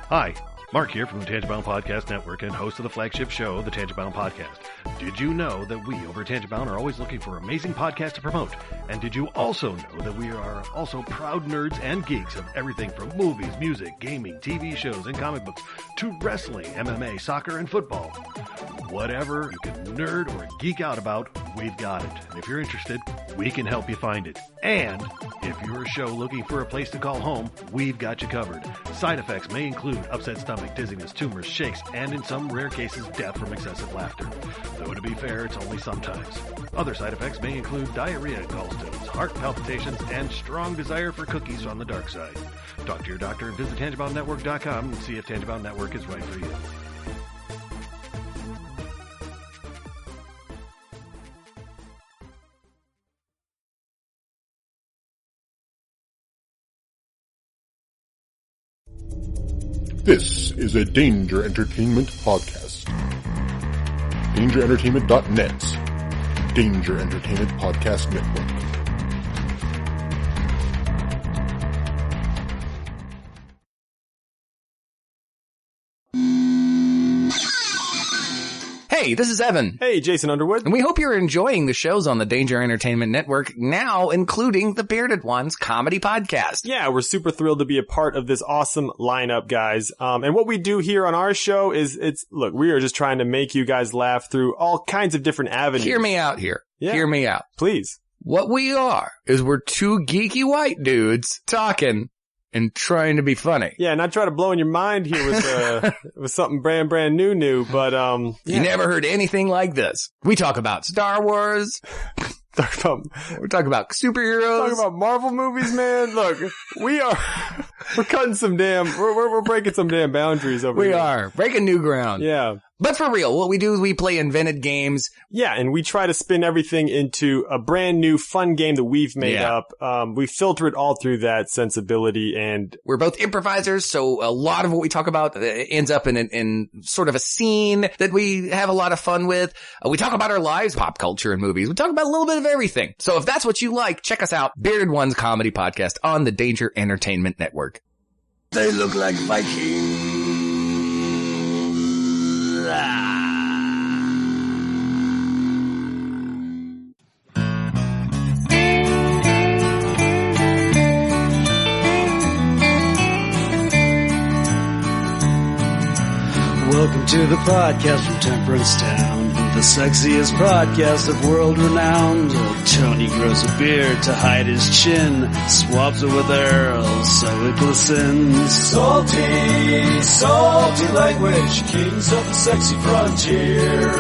Hi, Mark here from the Tangent-Bound Podcast Network and host of the flagship show, the Tangent-Bound Podcast. Did you know that we over at Tangent-Bound are always looking for amazing podcasts to promote? And did you also know that we are also proud nerds and geeks of everything from movies, music, gaming, TV shows, and comic books to wrestling, MMA, soccer, and football? Whatever you can nerd or geek out about, we've got it. And if you're interested, we can help you find it. And if you're a show looking for a place to call home, we've got you covered. Side effects may include upset stomach, dizziness, tumors, shakes, and in some rare cases, death from excessive laughter. Though to be fair, it's only sometimes. Other side effects may include diarrhea, gallstones, heart palpitations, and strong desire for cookies on the dark side. Talk to your doctor and visit TangentBoundNetwork.com and see if Tangent-Bound Network is right for you. This is a Danger Entertainment podcast. DangerEntertainment.net. Danger Entertainment Podcast Network. Hey, this is Evan. Hey, Jason Underwood. And we hope you're enjoying the shows on the Danger Entertainment Network, now including the Bearded Ones comedy podcast. Yeah, we're super thrilled to be a part of this awesome lineup, guys. And what we do here on our show is, look, we are just trying to make you guys laugh through all kinds of different avenues. Hear me out here. Yeah. Hear me out. Please. What we are is we're two geeky white dudes talking and trying to be funny. Yeah, not try to blow in your mind here with with something brand new, but You never heard anything like this. We talk about Star Wars. We talk about superheroes. Talking about Marvel movies, man. Look, we're cutting some we're breaking some damn boundaries over here. We are breaking new ground. Yeah. But for real, what we do is we play invented games. Yeah, and we try to spin everything into a brand new fun game that we've made up. We filter it all through that sensibility, and we're both improvisers, so a lot of what we talk about ends up in sort of a scene that we have a lot of fun with. We talk about our lives, pop culture, and movies. We talk about a little bit of everything. So if that's what you like, check us out, Bearded Ones Comedy Podcast on the Danger Entertainment Network. They look like Vikings. Welcome to the podcast from Temperance Town, the sexiest podcast of world renowned. Tony grows a beard to hide his chin, swabs it with Earl so it glistens. Salty, salty language, kings of the sexy frontier.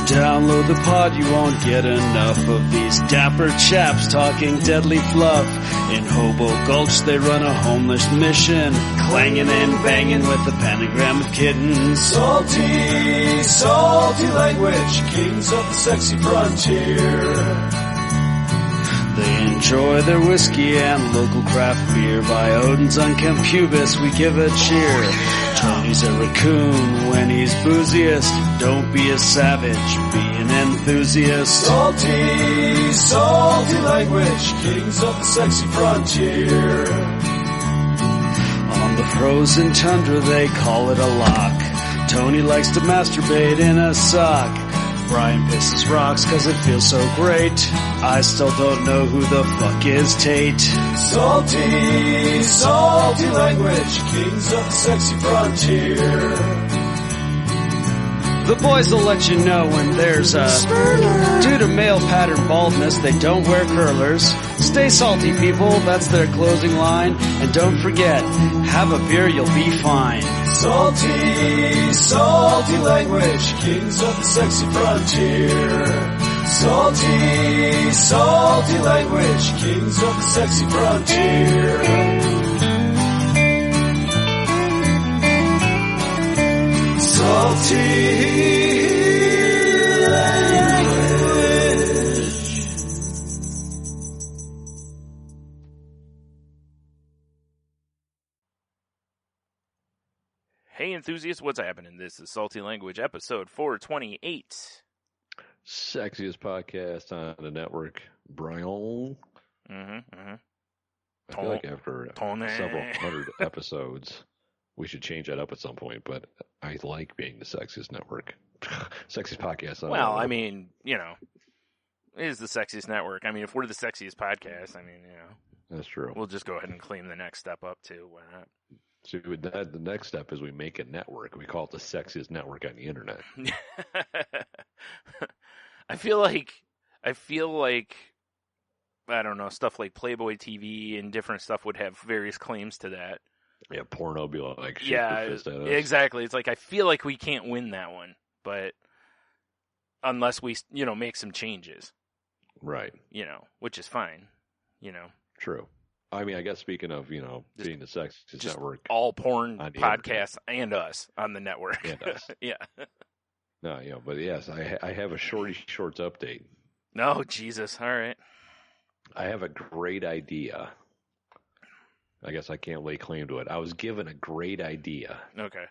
Download the pod, you won't get enough of these dapper chaps talking deadly fluff. In Hobo Gulch they run a homeless mission, clanging and banging with the pentagram of kittens. Salty, salty language, kings of the sexy frontier. They enjoy their whiskey and local craft beer. By Odin's unkempt pubis we give a cheer. Tony's a raccoon when he's booziest. Don't be a savage, be an enthusiast. Salty, salty language, kings of the sexy frontier. On the frozen tundra they call it a lock. Tony likes to masturbate in a sock. Brian pisses rocks cause it feels so great. I still don't know who the fuck is Tate. Salty, salty language, kings of the sexy frontier. The boys will let you know when there's a Spurler. Due to male pattern baldness, they don't wear curlers. Stay salty, people, that's their closing line. And don't forget, have a beer, you'll be fine. Salty, salty language, kings of the sexy frontier. Salty, salty language, kings of the sexy frontier. Salty language. Hey enthusiasts, what's happening? This is Salty Language, episode 428. Sexiest podcast on the network, Brian. I feel like after several hundred episodes, we should change that up at some point. But I like being the sexiest network, sexiest podcast. Well, I mean, it is the sexiest network. I mean, if we're the sexiest podcast, I mean, that's true. We'll just go ahead and claim the next step up too. Why not? So the next step is we make a network. We call it the sexiest network on the internet. I feel like I don't know, stuff like Playboy TV and different stuff would have various claims to that. Yeah, porno be like, exactly. It's like I feel like we can't win that one, but unless we make some changes, right? Which is fine. True. I mean, I guess speaking of being the sexiest network, all porn podcasts and us on the network, and us. Yeah. No, but yes, I have a Shorty Shorts update. No, Jesus. All right. I have a great idea. I guess I can't lay claim to it. I was given a great idea. Okay.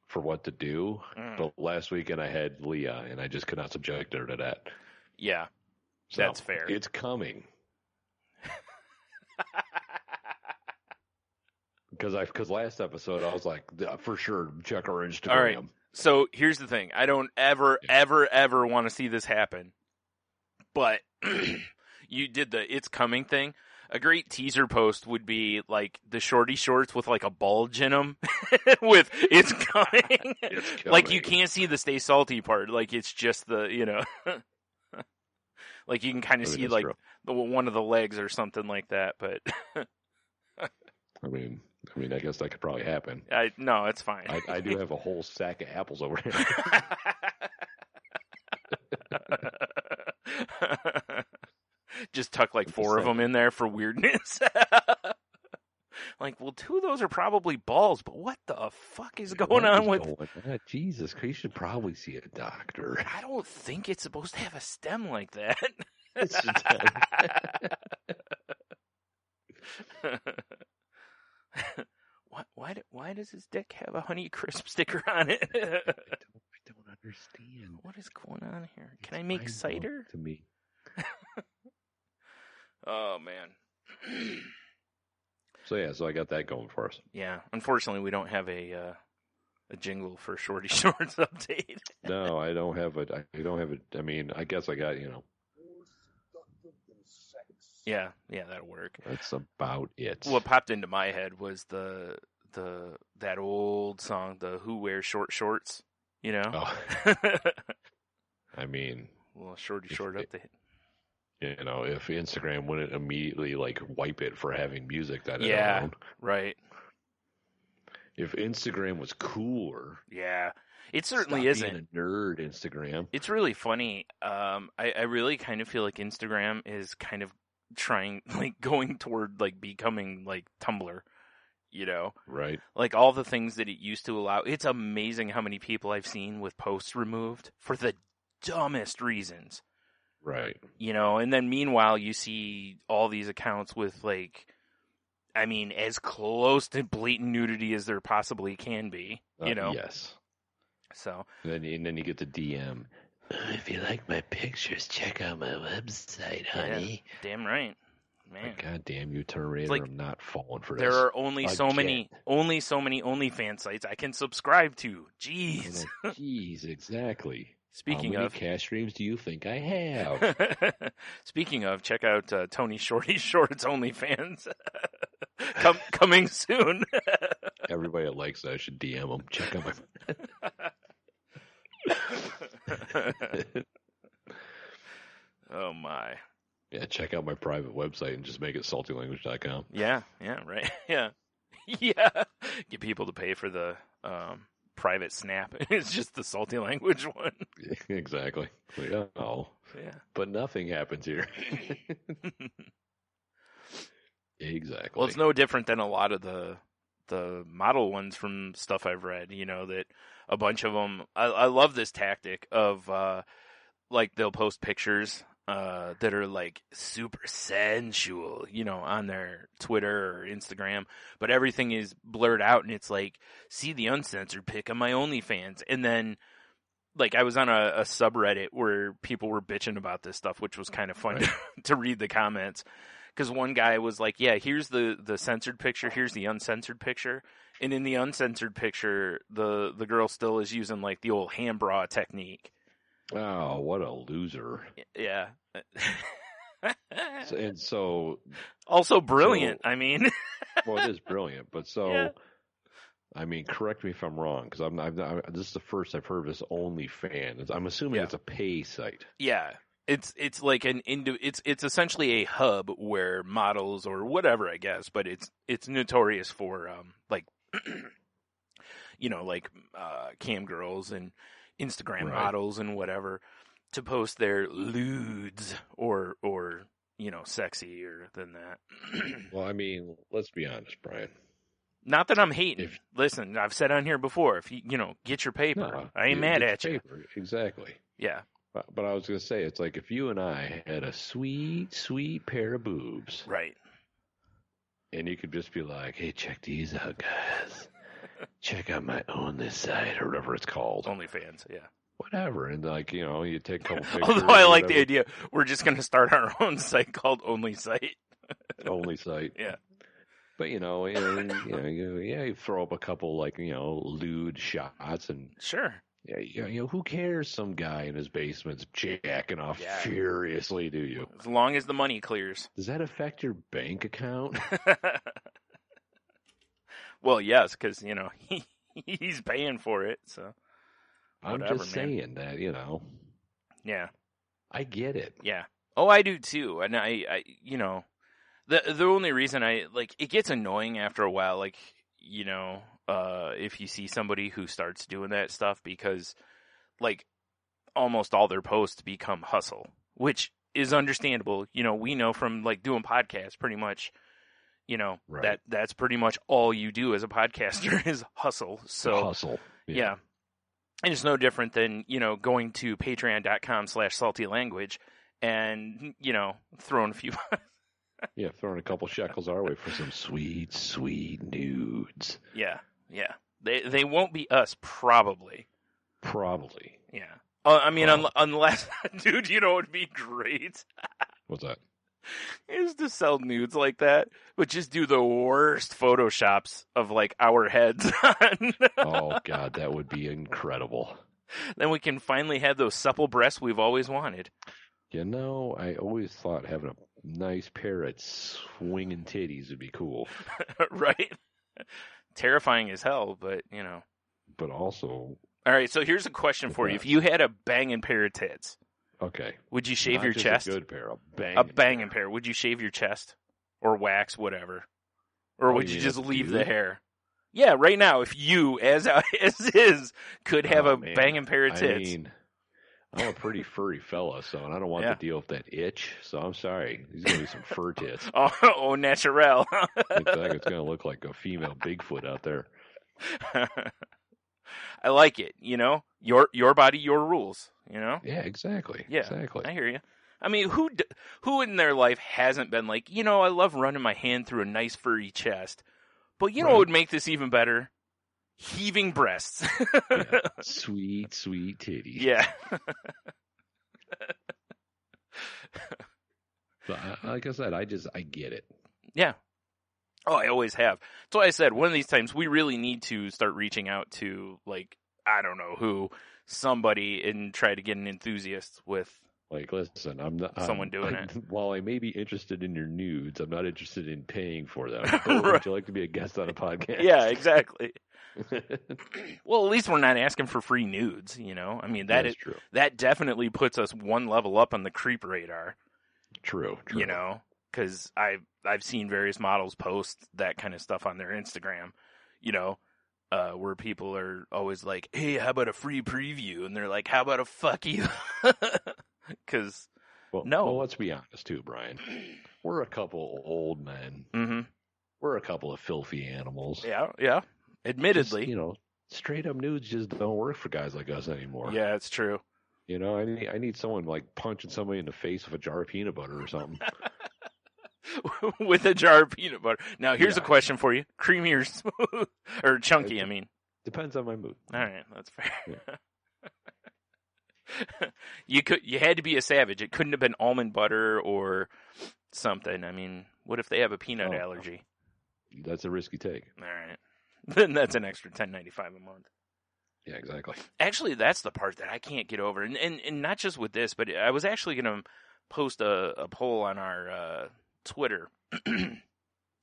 For what to do, but last weekend I had Leah, and I just could not subject her to that. Yeah, so that's fair. It's coming. Because last episode I was like, for sure, check our Instagram. All right. So here's the thing: I don't ever want to see this happen. But you did the "it's coming" thing. A great teaser post would be like the Shorty Shorts with like a bulge in them, with "it's coming." It's coming. Like you can't see the "stay salty" part. Like it's just the like you can kind of see like one of the legs or something like that. But I mean, I guess that could probably happen. No, it's fine. I do have a whole sack of apples over here. Just tuck like 4 of them in there for weirdness. Like, well, 2 of those are probably balls, but what the fuck is going on with... Jesus, you should probably see a doctor. I don't think it's supposed to have a stem like that. Why does his dick have a Honey Crisp sticker on it? I don't understand. What is going on here? Can I make cider? To me. Oh, man. So I got that going for us. Yeah. Unfortunately, we don't have a jingle for Shorty Shorts update. No, I don't have it. I mean, I guess I got, Yeah, that'll work. That's about it. What popped into my head was that old song, the "Who Wears Short Shorts," Oh. I mean, well, Shorty Short update. If Instagram wouldn't immediately wipe it for having music that it owned. Right. If Instagram was cooler. Yeah. It certainly isn't. Being a nerd, Instagram. It's really funny. I really kind of feel like Instagram is kind of trying, going toward, becoming, Tumblr, Right. Like, all the things that it used to allow. It's amazing how many people I've seen with posts removed for the dumbest reasons. Right. And then meanwhile, you see all these accounts with, as close to blatant nudity as there possibly can be, Yes. So. And then you get the DM. If you like my pictures, check out my website, honey. Yeah, damn right. Man. God damn you, Terminator. I'm not falling for this. There are only so many OnlyFans sites I can subscribe to. Jeez. Jeez, exactly. Speaking How many of cash streams do you think I have? Speaking of, check out Tony Shorty Shorts OnlyFans. Coming soon. Everybody that likes that should DM them. Check out my. Oh my. Yeah, check out my private website and just make it saltylanguage.com. Yeah, right. Yeah. Yeah. Get people to pay for the private snap. It's just the Salty Language one. Exactly. Yeah. But nothing happens here. Exactly. Well, it's no different than a lot of the model ones from stuff I've read, that a bunch of them, I love this tactic of, they'll post pictures, that are super sensual, on their Twitter or Instagram, but everything is blurred out and it's see the uncensored pic on my OnlyFans. And then like I was on a subreddit where people were bitching about this stuff, which was kind of fun to read the comments. Because one guy was like, yeah, here's the censored picture, here's the uncensored picture. And in the uncensored picture, the girl still is using like the old hand bra technique. Oh, what a loser. Yeah. And so... Also brilliant, I mean. Well, it is brilliant, but so... Yeah. I mean, correct me if I'm wrong, because this is the first I've heard of this OnlyFans. I'm assuming it's a pay site. Yeah. It's like it's essentially a hub where models or whatever, I guess, but it's notorious for like you know, like cam girls and Instagram models and whatever to post their lewds or you know, sexier than that. Well, I mean, let's be honest, Brian. Not that I'm hating. Listen, I've said on here before, if you know, get your paper. No, I ain't mad at you. Exactly. Yeah. But I was going to say, it's like if you and I had a sweet, sweet pair of boobs. Right. And you could just be like, hey, check these out, guys. Check out my Only site or whatever it's called. OnlyFans, yeah. Whatever. And like, you know, you take a couple pictures. Although I like the idea. We're just going to start our own site called Only Site. Only site. Yeah. But, you you throw up a couple, like, you know, lewd shots and. Sure. Yeah, you know, who cares? Some guy in his basement's jacking off furiously, do you? As long as the money clears. Does that affect your bank account? Well, yes, because, you know, he's paying for it, so. I'm just saying that, you know. Yeah. I get it. Yeah. Oh, I do too. And I you know, the only reason it gets annoying after a while, like, you know, if you see somebody who starts doing that stuff, because like almost all their posts become hustle, which is understandable. You know, we know from like doing podcasts pretty much, you know, that's pretty much all you do as a podcaster is hustle. So hustle. Yeah. And it's no different than, you know, going to patreon.com/saltylanguage and, you know, throwing a few yeah, throwing a couple shekels our way for some sweet, sweet nudes. Yeah, yeah. They won't be us, probably. Probably. Yeah. I mean, unless, dude, you know what would be great? What's that? Is to sell nudes like that, but just do the worst photoshops of like our heads. Oh, God, that would be incredible. Then we can finally have those supple breasts we've always wanted. You know, I always thought having a nice pair of swinging titties would be cool. Right? Terrifying as hell, but, you know. But also... All right, so here's a question for you. If you had a banging pair of tits, okay, would you shave Not your just chest? A good pair, a banging pair. Would you shave your chest? Or wax, whatever? Or would you just leave the hair? Yeah, right now, if you, as is, could have a banging pair of tits. I mean, I'm a pretty furry fella, so I don't want to deal with that itch, so I'm sorry. These are going to be some fur tits. Oh, natural. Exactly. It's going to look like a female Bigfoot out there. I like it, you know? Your body, your rules, you know? Yeah, exactly. Yeah, exactly. I hear you. I mean, who in their life hasn't been like, you know, I love running my hand through a nice furry chest, but you know what would make this even better? Heaving breasts. Yeah. Sweet, sweet titties. Yeah. But like I said, I get it. Yeah. Oh, I always have. So I said, one of these times we really need to start reaching out to, like, I don't know who, somebody, and try to get an enthusiast with. Like, listen, I'm not someone doing it. While I may be interested in your nudes, I'm not interested in paying for them. Right. Would you like to be a guest on a podcast? Yeah, exactly. Well, at least we're not asking for free nudes, you know? I mean, That's true. That definitely puts us one level up on the creep radar. True. You know? Because I've seen various models post that kind of stuff on their Instagram, you know, where people are always like, hey, how about a free preview? And they're like, how about a fuck you? Because, Well, let's be honest, too, Brian. We're a couple old men. Mm-hmm. We're a couple of filthy animals. Yeah. Admittedly. Just, you know, straight up nudes just don't work for guys like us anymore. Yeah, it's true. You know, I need someone like punching somebody in the face with a jar of peanut butter or something. With a jar of peanut butter. Now, here's a question for you. Creamy or smooth? Or chunky, I mean. Depends on my mood. All right, that's fair. Yeah. You had to be a savage. It couldn't have been almond butter or something. I mean, what if they have a peanut allergy? That's a risky take. All right. Then that's an extra $10.95 a month. Yeah, exactly. Actually, that's the part that I can't get over. And not just with this, but I was actually going to post a poll on our Twitter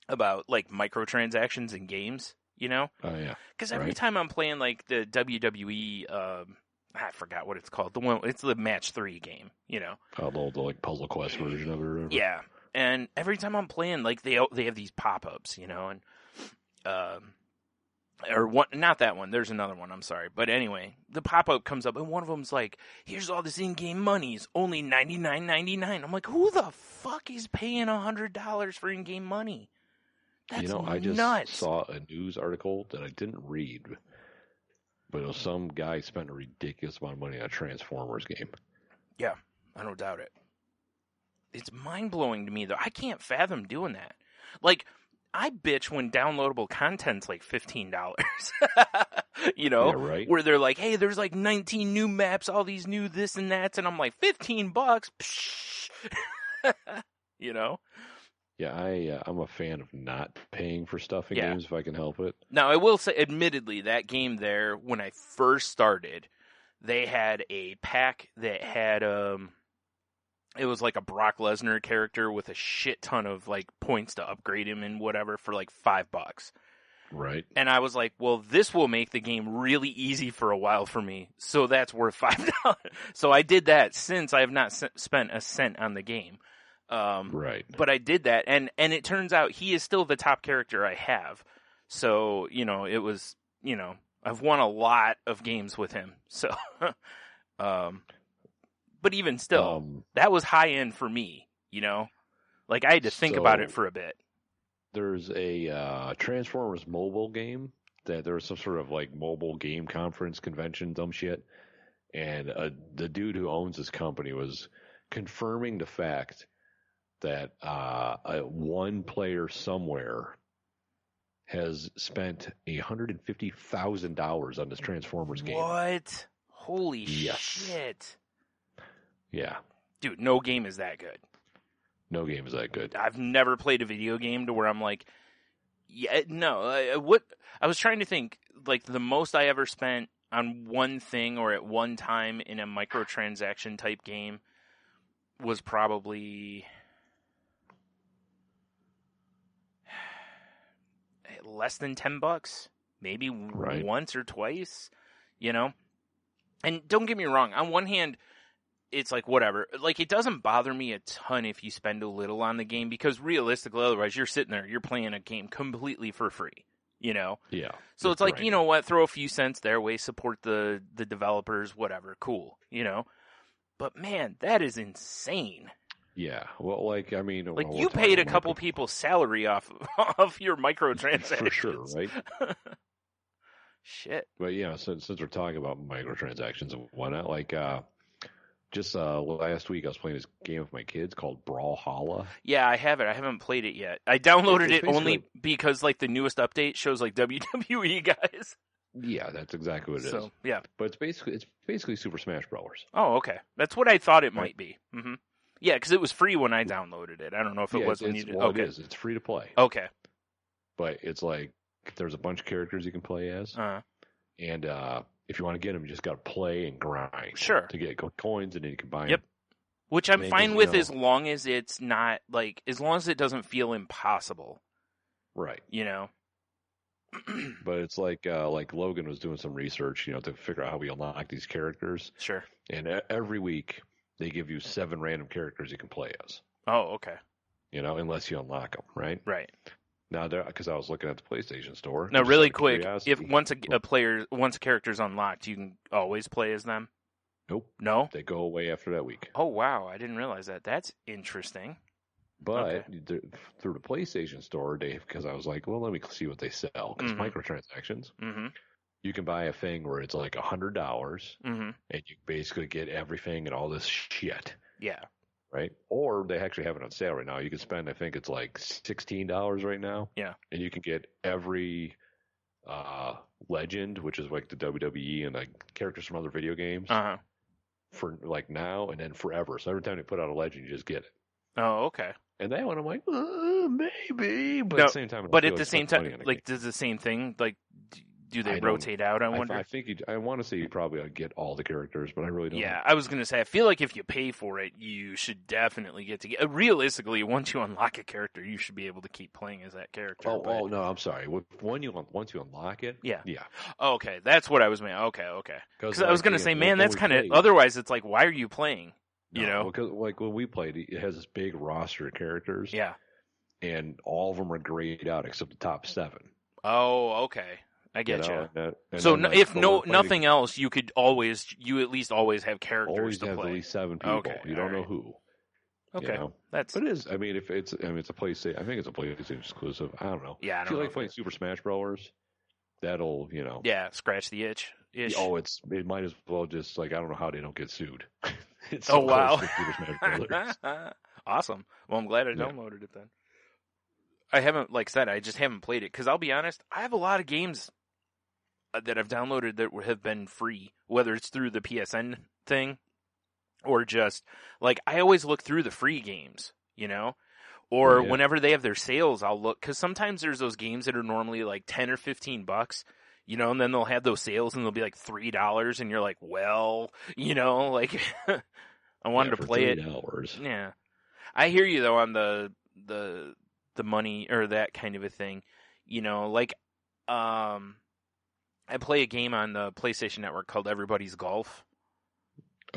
about like microtransactions in games, you know? Oh, yeah. Because every time I'm playing like the WWE, I forgot what it's called. It's the Match 3 game, you know? Oh, the like Puzzle Quest version of it or whatever. Yeah. And every time I'm playing, like they have these pop-ups, you know, and or one, not that one. There's another one. I'm sorry, but anyway, the pop-up comes up, and one of them's like, "Here's all this in-game money. It's only $99.99." I'm like, "Who the fuck is paying $100 for in-game money?" That's I just nuts. saw a news article that I didn't read, but it was some guy spent a ridiculous amount of money on a Transformers game. Yeah, I don't doubt it. It's mind-blowing to me, though. I can't fathom doing that. Like, I bitch when downloadable content's like $15. You know? Yeah, right. Where they're like, hey, there's like 19 new maps, all these new this and that, and I'm like, $15? Psh. You know? Yeah, I'm a fan of not paying for stuff in games if I can help it. Now, I will say, admittedly, that game there, when I first started, they had a pack that had... it was like a Brock Lesnar character with a shit ton of like points to upgrade him and whatever for like $5. Right. And I was like, well, this will make the game really easy for a while for me. So that's worth $5. So I did that since I have not spent a cent on the game. Right. But I did that. And it turns out he is still the top character I have. So, it was, I've won a lot of games with him. So, but even still, that was high end for me, Like, I had to think about it for a bit. There's a Transformers mobile game that there was some sort of, like, mobile game conference convention, dumb shit. And the dude who owns this company was confirming the fact that one player somewhere has spent $150,000 on this Transformers game. What? Holy shit. Yeah. Dude, no game is that good. No game is that good. I've never played a video game to where I'm like, no. I was trying to think, like, the most I ever spent on one thing or at one time in a microtransaction type game was probably less than $10, maybe once or twice, And don't get me wrong, on one hand, it's like, whatever. Like, it doesn't bother me a ton if you spend a little on the game, because realistically, otherwise, you're sitting there, you're playing a game completely for free, Yeah. So it's like, you know what, throw a few cents their way, support the developers, whatever, cool, But, man, that is insane. Yeah. Well, like, I mean... Like, you paid a couple people's salary off of your microtransactions. For sure, right? Shit. But, since we're talking about microtransactions and whatnot, like, just last week I was playing this game with my kids called Brawlhalla. Yeah, I have it. I haven't played it yet. I downloaded it only because, like, the newest update shows, like, WWE guys. Yeah, that's exactly what it is. Yeah. But it's basically Super Smash Bros. Oh, okay. That's what I thought it might be. Mm-hmm. Yeah, because it was free when I downloaded it. I don't know if it was when you did. Well, it is. It's free to play. Okay. But it's like there's a bunch of characters you can play as. Uh-huh. And if you want to get them, you just got to play and grind. Sure. To get coins, and then you can buy them. Yep. Which I'm fine with as long as it's not, like, as long as it doesn't feel impossible. Right. But it's like Logan was doing some research, to figure out how we unlock these characters. Sure. And every week they give you 7 random characters you can play as. Oh, okay. Unless you unlock them, right? Right. Now, because I was looking at the PlayStation Store. Now, really quick, if once a character's unlocked, you can always play as them? Nope. No? They go away after that week. Oh, wow. I didn't realize that. That's interesting. But through the PlayStation Store, because I was like, well, let me see what they sell. Because microtransactions, you can buy a thing where it's like $100, and you basically get everything and all this shit. Yeah. Right? Or they actually have it on sale right now. You can spend, I think it's like $16 right now. Yeah. And you can get every legend, which is like the WWE and like characters from other video games, for like now and then forever. So every time they put out a legend, you just get it. Oh, okay. And that one, I'm like, maybe, but No, at the same time, I But feel at the like same spending time, money on a like, game. does the same thing, like, do they I don't- rotate out? I wonder. I think I want to say you probably get all the characters, but I really don't. Yeah, I was gonna say, I feel like if you pay for it, you should definitely get to get. Realistically, once you unlock a character, you should be able to keep playing as that character. Oh, but- oh no, I'm sorry. Once you unlock it, Yeah. yeah. Oh, okay, that's what I was meaning. Okay. Because I was like, gonna again, say, when- man, when that's we kind of. played- Otherwise, it's like, why are you playing? You No, know? because like when we played, it has this big roster of characters, Yeah. and all of them are grayed out except the top 7. Oh, okay. I get you. So If nothing else, you at least always have characters always to have play. at least 7 people. Okay, You don't know alright. who. Okay, You know? that's But it is. I mean, it's a PlayStation. I think it's a PlayStation exclusive. I don't know. yeah. I If don't you know like playing Super Smash Bros, that'll Yeah, scratch the itch. Ish. Oh, it might as well just like I don't know how they don't get sued. It's Oh, so wow. close to Super Smash Brothers. Awesome. Well, I'm glad I Yeah. downloaded it then. I haven't, like I said, I just haven't played it because I'll be honest, I have a lot of games that I've downloaded that have been free, whether it's through the PSN thing or just like I always look through the free games, you know. Or Yeah. whenever they have their sales, I'll look because sometimes there's those games that are normally like $10 or $15, you know, and then they'll have those sales and they'll be like $3, and you're like, well, you know, like I wanted Yeah, to for play it. $3. Yeah, I hear you though on the money or that kind of a thing, you know, like I play a game on the PlayStation Network called Everybody's Golf.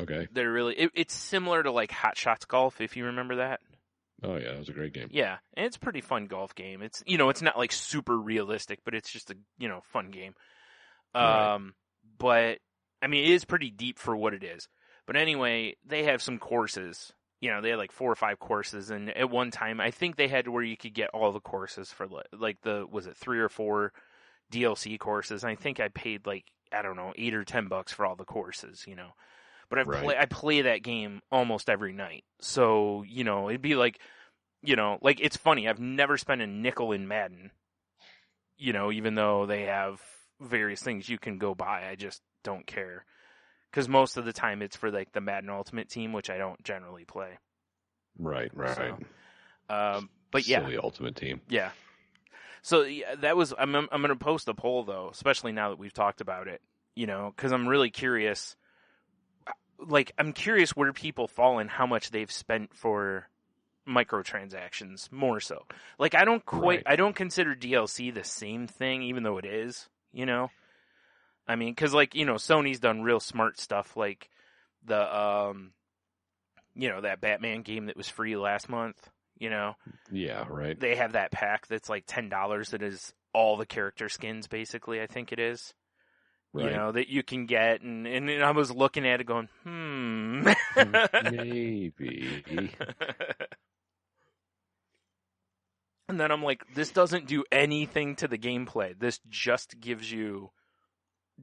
Okay. They're really it's similar to like Hot Shots Golf, if you remember that. Oh yeah, it was a great game. Yeah, and it's a pretty fun golf game. It's it's not like super realistic, but it's just a fun game. Right. But I mean, it is pretty deep for what it is. But anyway, they have some courses. They had like 4 or 5 courses, and at one time, I think they had where you could get all the courses for like was it 3 or 4 DLC courses? And I think I paid like I don't know $8 or $10 for all the courses. But I play that game almost every night. So, it'd be like, like it's funny. I've never spent a nickel in Madden, even though they have various things you can go buy. I just don't care. Because most of the time it's for like the Madden Ultimate Team, which I don't generally play. Right. So, but yeah. Silly Ultimate Team. Yeah. So yeah, that was, I'm going to post a poll though, especially now that we've talked about it, because I'm really curious. Like, I'm curious where people fall and how much they've spent for microtransactions more so. Like, I don't consider DLC the same thing, even though it is, I mean, cause like, Sony's done real smart stuff like the, that Batman game that was free last month, Yeah, right. They have that pack that's like $10 that is all the character skins, basically, I think it is. Right. That you can get, and I was looking at it going, Maybe. And then I'm like, this doesn't do anything to the gameplay. This just gives you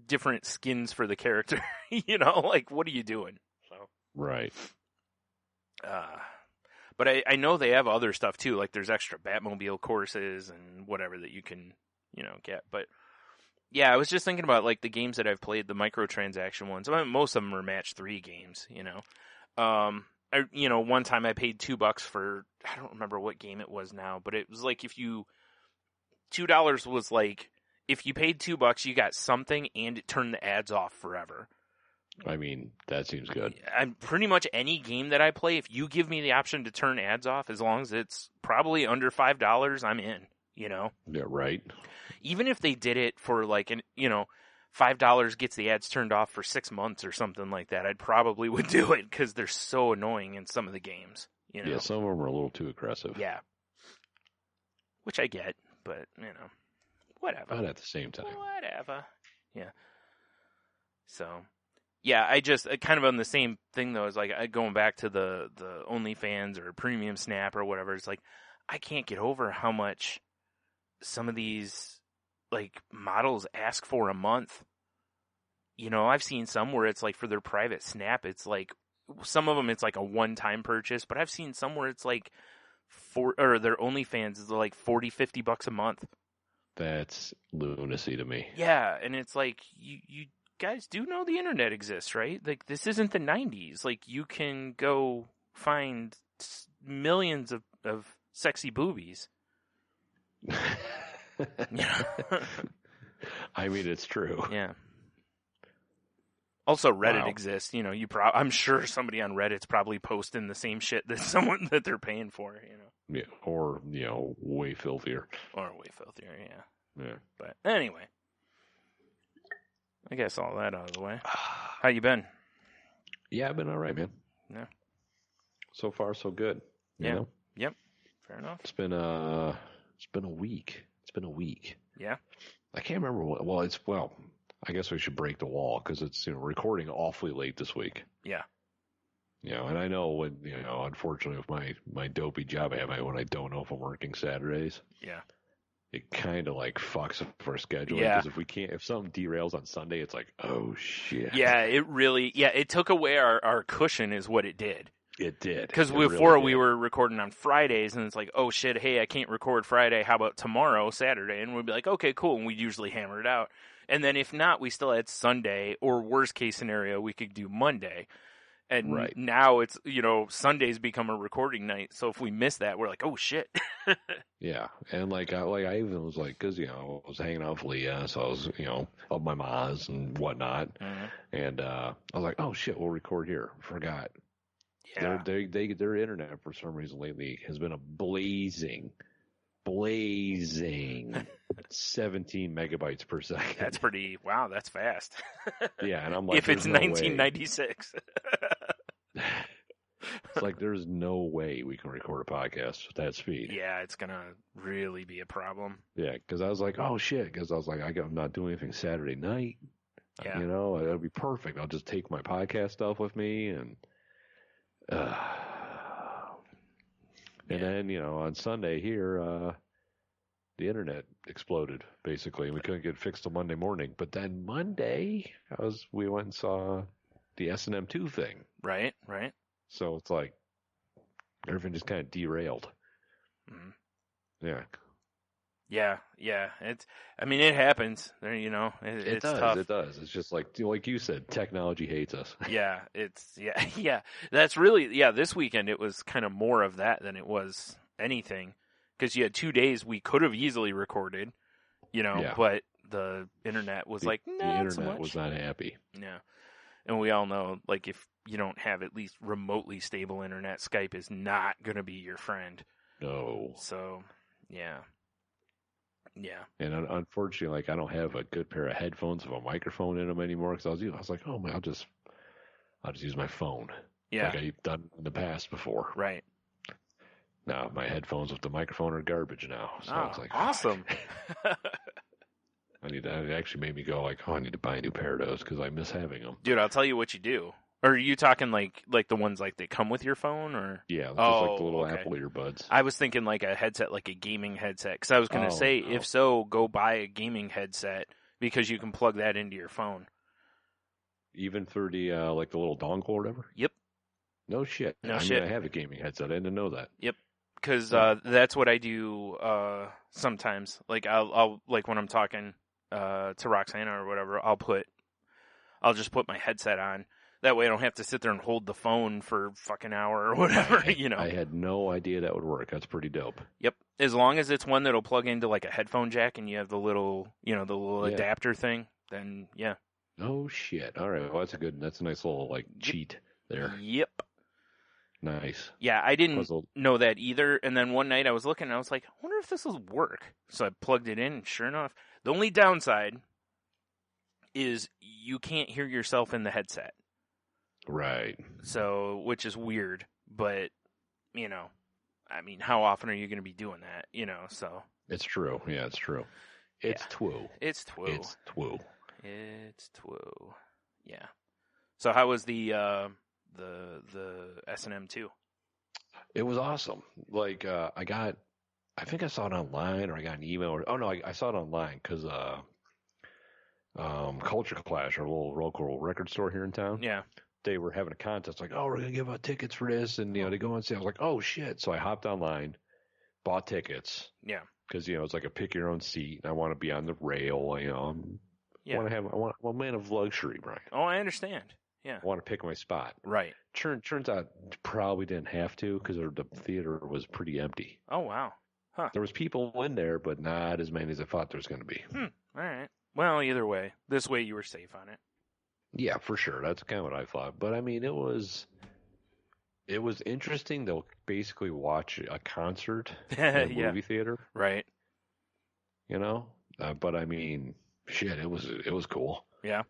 different skins for the character. Like, what are you doing? So, Right. but I know they have other stuff too. Like, there's extra Batmobile courses and whatever that you can, get. But yeah, I was just thinking about like the games that I've played, the microtransaction ones. I mean, most of them are match 3 games. One time I paid $2 for, I don't remember what game it was now, but it was like $2 was like, if you paid $2, you got something and it turned the ads off forever. I mean, that seems good. I'm pretty much any game that I play, if you give me the option to turn ads off, as long as it's probably under $5, I'm in, Yeah, right. Even if they did it for like, $5 gets the ads turned off for 6 months or something like that, I'd probably would do it because they're so annoying in some of the games. Yeah, some of them are a little too aggressive. Yeah. Which I get, but, whatever. But at the same time. Whatever. Yeah. So, yeah, I just, kind of on the same thing though, is like, going back to the OnlyFans or Premium Snap or whatever, it's like, I can't get over how much some of these, like, models ask for a month. I've seen some where it's like for their private Snap, it's like, some of them it's like a one-time purchase, but I've seen some where it's like, their OnlyFans is like $40-$50 a month. That's lunacy to me. Yeah, and it's like, you guys do know the internet exists, right? Like, this isn't the 90s. Like, you can go find millions of sexy boobies. Yeah. I mean, it's true. Yeah. Also, Reddit Wow. exists. You know, I'm sure somebody on Reddit's probably posting the same shit that someone that they're paying for, you know. Yeah, or, way filthier. Or way filthier, yeah. Yeah. But anyway. I guess all that out of the way. How you been? Yeah, I've been all right, man. Yeah. So far, so good. You Yeah. know? Yep. Fair enough. It's been a week. It's been a week. Yeah. I can't remember what, I guess we should break the wall because it's, recording awfully late this week. Yeah. And I know when, unfortunately with my dopey job I have, when I don't know if I'm working Saturdays, Yeah. it kind of like fucks up our schedule. Yeah. Because if something derails on Sunday, it's like, oh shit. Yeah, it took away our cushion is what it did. It did. Because It before really we did. were recording on Fridays, and it's like, oh shit, hey, I can't record Friday. How about tomorrow, Saturday? And we'd be like, okay, cool. And we'd usually hammer it out. And then if not, we still had Sunday, or worst case scenario, we could do Monday. And Right. now it's, Sundays become a recording night. So if we miss that, we're like, oh shit. Yeah, and I even was like, because I was hanging out with Leah, so I was up my ma's and whatnot, and I was like, oh shit, we'll record here. Forgot. Yeah. Their internet for some reason lately has been a blazing 17 megabytes per second. That's wow, that's fast. Yeah, and I'm like, if it's there's no way. 1996. It's like there's no way we can record a podcast with that speed. Yeah, it's going to really be a problem. Yeah, because I was like, oh shit, because I was like, I'm not doing anything Saturday night. Yeah. That'll be perfect. I'll just take my podcast stuff with me and then, on Sunday here, the internet exploded basically, and we couldn't get it fixed till Monday morning. But then Monday, we went and saw the S&M 2 thing. Right. So it's like everything just kind of derailed. Mm-hmm. Yeah. Yeah. It happens. It's It does. tough. It does. It's just like you said, technology hates us. Yeah. Yeah. That's really, this weekend it was kind of more of that than it was anything. Because you had 2 days we could have easily recorded, but the internet was The not so internet much. was not happy. Yeah. And we all know, if you don't have at least remotely stable internet, Skype is not going to be your friend. No. So, yeah. Yeah. And unfortunately, I don't have a good pair of headphones with a microphone in them anymore. Because I was like, oh man, I'll just use my phone. Yeah. Like I've done in the past before. Right. Now my headphones with the microphone are garbage now. So it's like awesome. It actually made me go I need to buy a new pair of those because I miss having them. Dude, I'll tell you what you do. Are you talking like the ones that come with your phone, or? Yeah, just like the little okay. Apple earbuds. I was thinking like a headset, like a gaming headset. Because I was going to say, no. if so, go buy a gaming headset because you can plug that into your phone. Even through the the little dongle or whatever. Yep. No shit. No I shit. mean, I have a gaming headset. I didn't know that. Yep. Because that's what I do sometimes. I'll when I'm talking to Roxana or whatever, I'll just put my headset on. That way I don't have to sit there and hold the phone for fucking hour or whatever, I had no idea that would work. That's pretty dope. Yep. As long as it's one that'll plug into a headphone jack and you have the little, Yeah. adapter thing, then yeah. Oh shit. All right. Well, that's a nice little cheat there. Yep. Nice. Yeah, I didn't Puzzle. know that either. And then one night I was looking and I was like, I wonder if this will work. So I plugged it in and sure enough, the only downside is you can't hear yourself in the headset. Right. So, which is weird, but how often are you going to be doing that? So It's true. Yeah, it's true. It's twoo. it's twoo. It's twoo. It's twoo. Yeah. So how was the S&M 2? It was awesome. I think I saw it online or I got an email. I saw it online because Culture Clash, our little local record store here in town. Yeah. They were having a contest we're going to give out tickets for this. And, they go and say, I was like, oh shit. So I hopped online, bought tickets. Yeah. Because, it's like a pick your own seat and I want to be on the rail. Yeah. I'm a man of luxury, Brian. Oh, I understand. Yeah. I want to pick my spot. Right. Turns out probably didn't have to because the theater was pretty empty. Oh, wow. Huh. There was people in there, but not as many as I thought there was going to be. All right. Well, either way, this way you were safe on it. Yeah, for sure. That's kind of what I thought. But I mean, it was interesting to basically watch a concert in a Yeah. movie theater. Right. You know, but I mean, shit, it was cool. Yeah.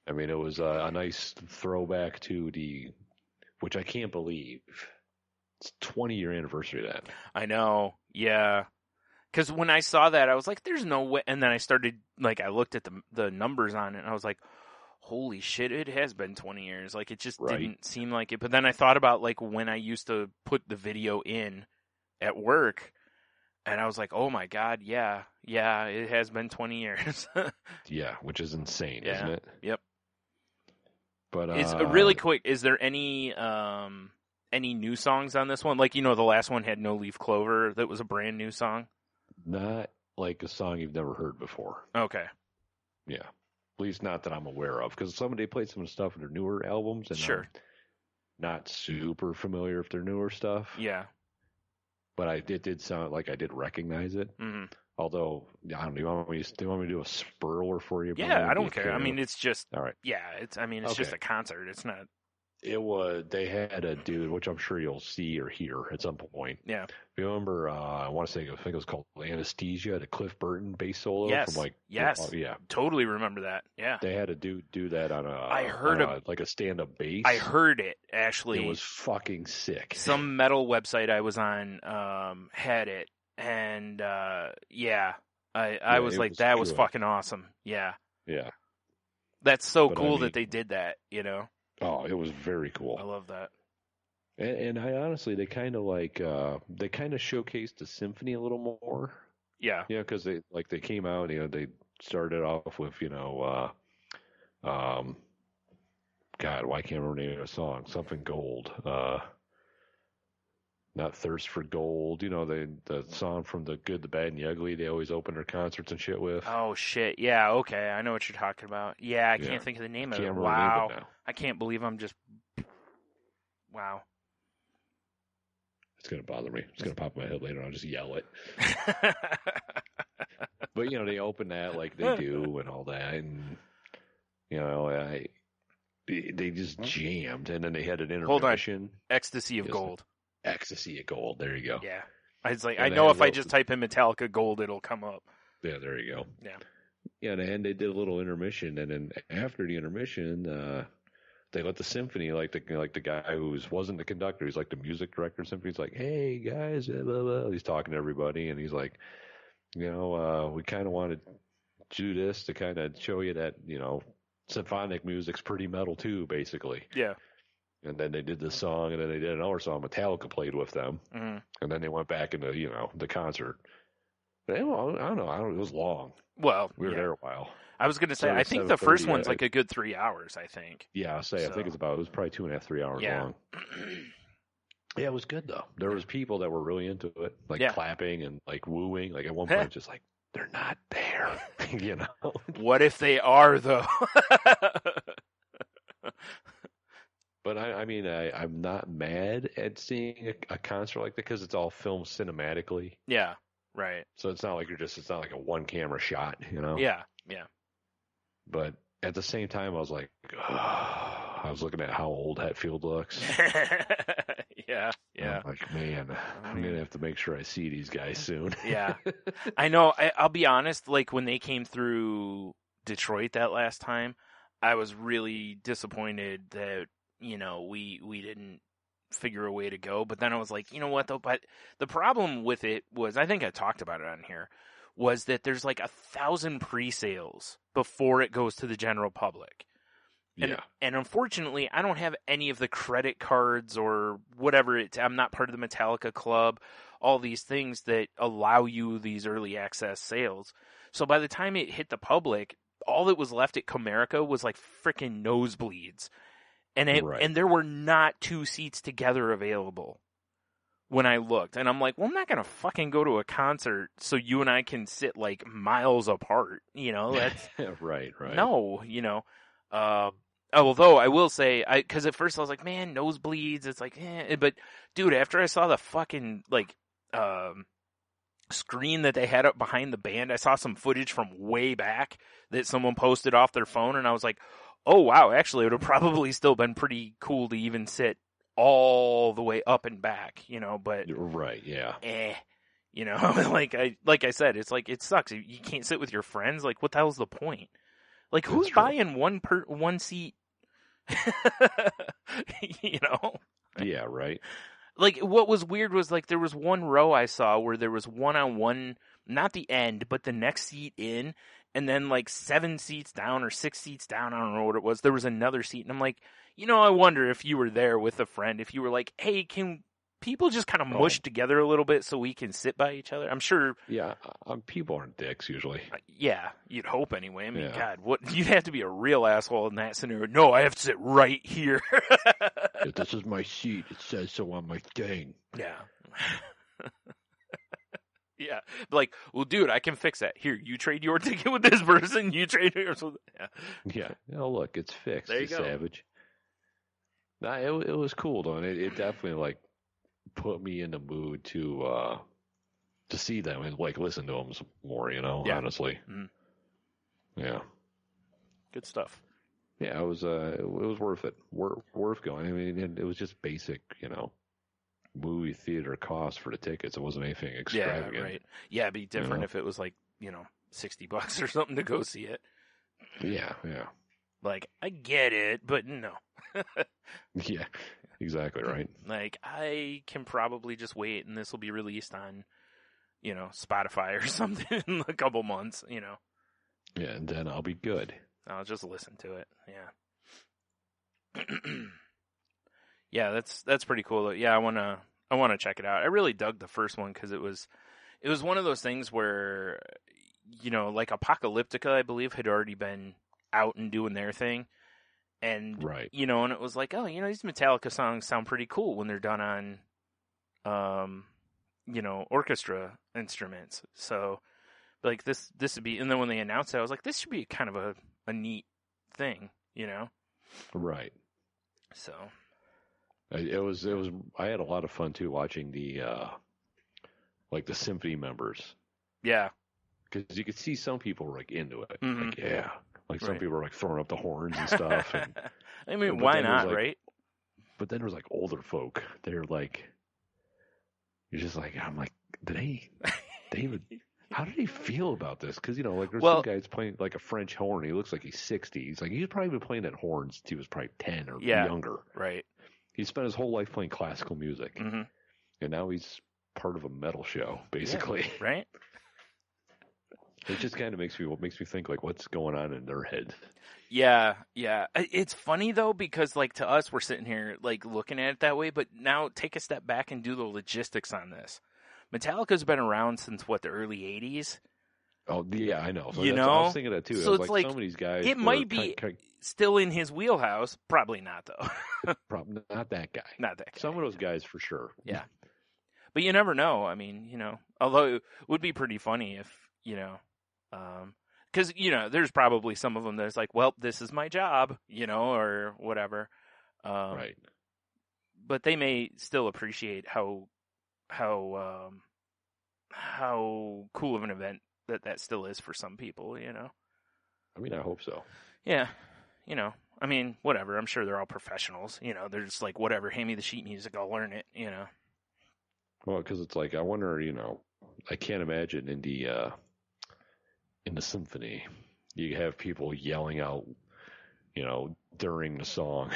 I mean, it was a nice throwback to which I can't believe. It's 20-year anniversary of that. I know. Yeah. Because when I saw that, I was like, there's no way. And then I started, like, I looked at the numbers on it, and I was like, holy shit, it has been 20 years. Like, it just didn't seem like it. But then I thought about, like, when I used to put the video in at work, and I was like, oh my God, yeah, it has been 20 years. Yeah, which is insane, Yeah. isn't it? Yep. But It's really quick. Is there any new songs on this one? Like, the last one had No Leaf Clover. That was a brand new song. not like a song you've never heard before. Okay. Yeah. At least not that I'm aware of. Because somebody played some stuff in their newer albums, and Sure. I'm not super familiar with their newer stuff. Yeah. But it did sound like I did recognize it. Mm-hmm. Although, I don't know, do you want me to do a spurler for you? Yeah, Brian? I Do you don't care. I care? mean, it's just, All right. yeah, it's just Okay. a concert. It's not, They had a dude, which I'm sure you'll see or hear at some point. yeah. If you remember, I think it was called Anesthesia, the Cliff Burton bass solo Yes. from Yes. yeah. Totally remember that. Yeah. They had a dude do that on I heard like a stand-up bass. I heard it, actually. It was fucking sick. Some metal website I was on had it. And, yeah. I was it like, was that was good. fucking awesome. Yeah. Yeah. That's so But I cool mean- that they did that, Oh, it was very cool. I love that. And I honestly, they kind of showcased the symphony a little more. Yeah. Yeah, because they came out, they started off with, God, why can't I remember the name of the song? Something Gold. Not Thirst for Gold. The song from The Good, the Bad, and the Ugly. They always open their concerts and shit with. Oh, shit. Yeah, okay. I know what you're talking about. Yeah, I Yeah. can't think of the name of Can't it. remember the name Wow. of it now. I can't believe I'm just. Wow. It's gonna bother me. It's gonna pop in my head later. I'll just yell it. But they open that like they do and all that, and they just jammed, and then they had an Hold on. intermission. Ecstasy of Yes. Gold. Ecstasy of Gold. There you go. Yeah. I was like, And I they know had if I little- just type in Metallica Gold, it'll come up. Yeah, there you go. Yeah. Yeah, and they did a little intermission, and then after the intermission, they let the symphony, like the guy who wasn't the conductor, he's like the music director of the symphony. He's like, "Hey guys," blah, blah, blah. He's talking to everybody, and he's like, we kind of wanted to do this to kind of show you that symphonic music's pretty metal too, basically. Yeah. And then they did this song, and then they did another song. Metallica played with them, Mm-hmm. and then they went back into the concert. I don't know. It was long. Well, We were yeah. there a while. I was going to say, Started I at think the first 7:30, one's like a good 3 hours, I think. Yeah, I think So- it was probably 2.5, 3 hours Yeah. long. Yeah, it was good though. There was people that were really into it, like Yeah. clapping and like wooing. Like at one point, just like they're not there, What if they are, though? But I'm not mad at seeing a concert like that because it's all filmed cinematically. Yeah. Right. So it's not like it's not like a one camera shot, Yeah. Yeah. But at the same time, I was like, I was looking at how old Hetfield looks. Yeah. Yeah. I'm like, man, I'm gonna have to make sure I see these guys soon. Yeah. I know. I'll be honest. Like when they came through Detroit that last time, I was really disappointed that we didn't figure a way to go. But then I was like, you know what though? But the problem with it was, I think I talked about it on here, was that there's like 1,000 pre-sales before it goes to the general public. And, Yeah. and unfortunately, I don't have any of the credit cards or whatever. I'm not part of the Metallica Club, all these things that allow you these early access sales. So by the time it hit the public, all that was left at Comerica was like freaking nosebleeds. And Right. and there were not 2 seats together available. when I looked, and I'm like, well, I'm not gonna fucking go to a concert so you and I can sit like miles apart. That's right. no. Although I will say, because at first I was like, man, nosebleeds. It's like, but dude, after I saw the fucking screen that they had up behind the band, I saw some footage from way back that someone posted off their phone, and I was like, oh wow, actually, it would have probably still been pretty cool to even sit all the way up and back, but right, yeah, like I said, it's like, it sucks. You can't sit with your friends. Like, what the hell's the point? Like, who's buying one seat? Yeah, right. Like, what was weird was, like, there was one row I saw where there was one-on-one, not the end, but the next seat in, and then, like, 7 seats down or 6 seats down, I don't know what it was, there was another seat, and I'm like, I wonder if you were there with a friend, if you were like, hey, can people just kind of mush together a little bit so we can sit by each other? I'm sure. Yeah, people aren't dicks usually. Yeah, you'd hope anyway. I mean, Yeah. God, you'd have to be a real asshole in that scenario. No, I have to sit right here. This is my seat. It says so on my thing. Yeah. Yeah. Like, well, dude, I can fix that. Here, you trade your ticket with this person. You trade yours with. Yeah. Oh, look, it's fixed. There you go. Savage. Nah, it was cool though. And it definitely like put me in the mood to see them and like listen to them some more. Yeah. Honestly. Mhm. Yeah. Good stuff. Yeah, it was worth it. Worth going. I mean, it was just basic, movie theater cost for the tickets. It wasn't anything extravagant. Yeah, right. Yeah, it'd be different if it was like, $60 or something to go see it. Yeah. Like, I get it, but no. Yeah, exactly right. Like, I can probably just wait and this will be released on, Spotify or something in a couple months, Yeah, and then I'll be good. I'll just listen to it. Yeah. Yeah, that's pretty cool. Yeah, I want to check it out. I really dug the first one cuz it was one of those things where like Apocalyptica, I believe, had already been out and doing their thing. And Right. And it was like, oh, these Metallica songs sound pretty cool when they're done on orchestra instruments. So like this would be, and then when they announced it, I was like, this should be kind of a neat thing, Right. So It was. I had a lot of fun too watching the like the symphony members, yeah, because you could see some people were like into it. Mhm. Like, yeah, like some Right. people were like throwing up the horns and stuff. And, I mean, but why then it was not, like- right? but then there was like older folk. They're like, you're just like, I'm like, how did he feel about this? Because like there's Well- some guys playing like a French horn. He looks like he's 60. He's like he's probably been playing that horn since he was probably 10 or Yeah. younger. Right. He spent his whole life playing classical music, hmm and now he's part of a metal show, basically. Right. It just kind of makes me think like, what's going on in their head? Yeah. It's funny though because like to us, we're sitting here like looking at it that way, but now take a step back and do the logistics on this. Metallica's been around since the early &80s. Oh, yeah, I know. So You I know? was thinking that too. So I was it's like, like, some of these guys. it were might be- Still in his wheelhouse, probably not though. not that guy. Not that guy. Some of those guys for sure. Yeah. But you never know. I mean, although it would be pretty funny if, because, there's probably some of them that's like, well, this is my job, or whatever. Right. But they may still appreciate how cool of an event that still is for some people, I mean, I hope so. Yeah. I mean, whatever. I'm sure they're all professionals. They're just like, whatever, hand me the sheet music, I'll learn it, Well, because it's like I wonder. I can't imagine in the symphony you have people yelling out, during the song.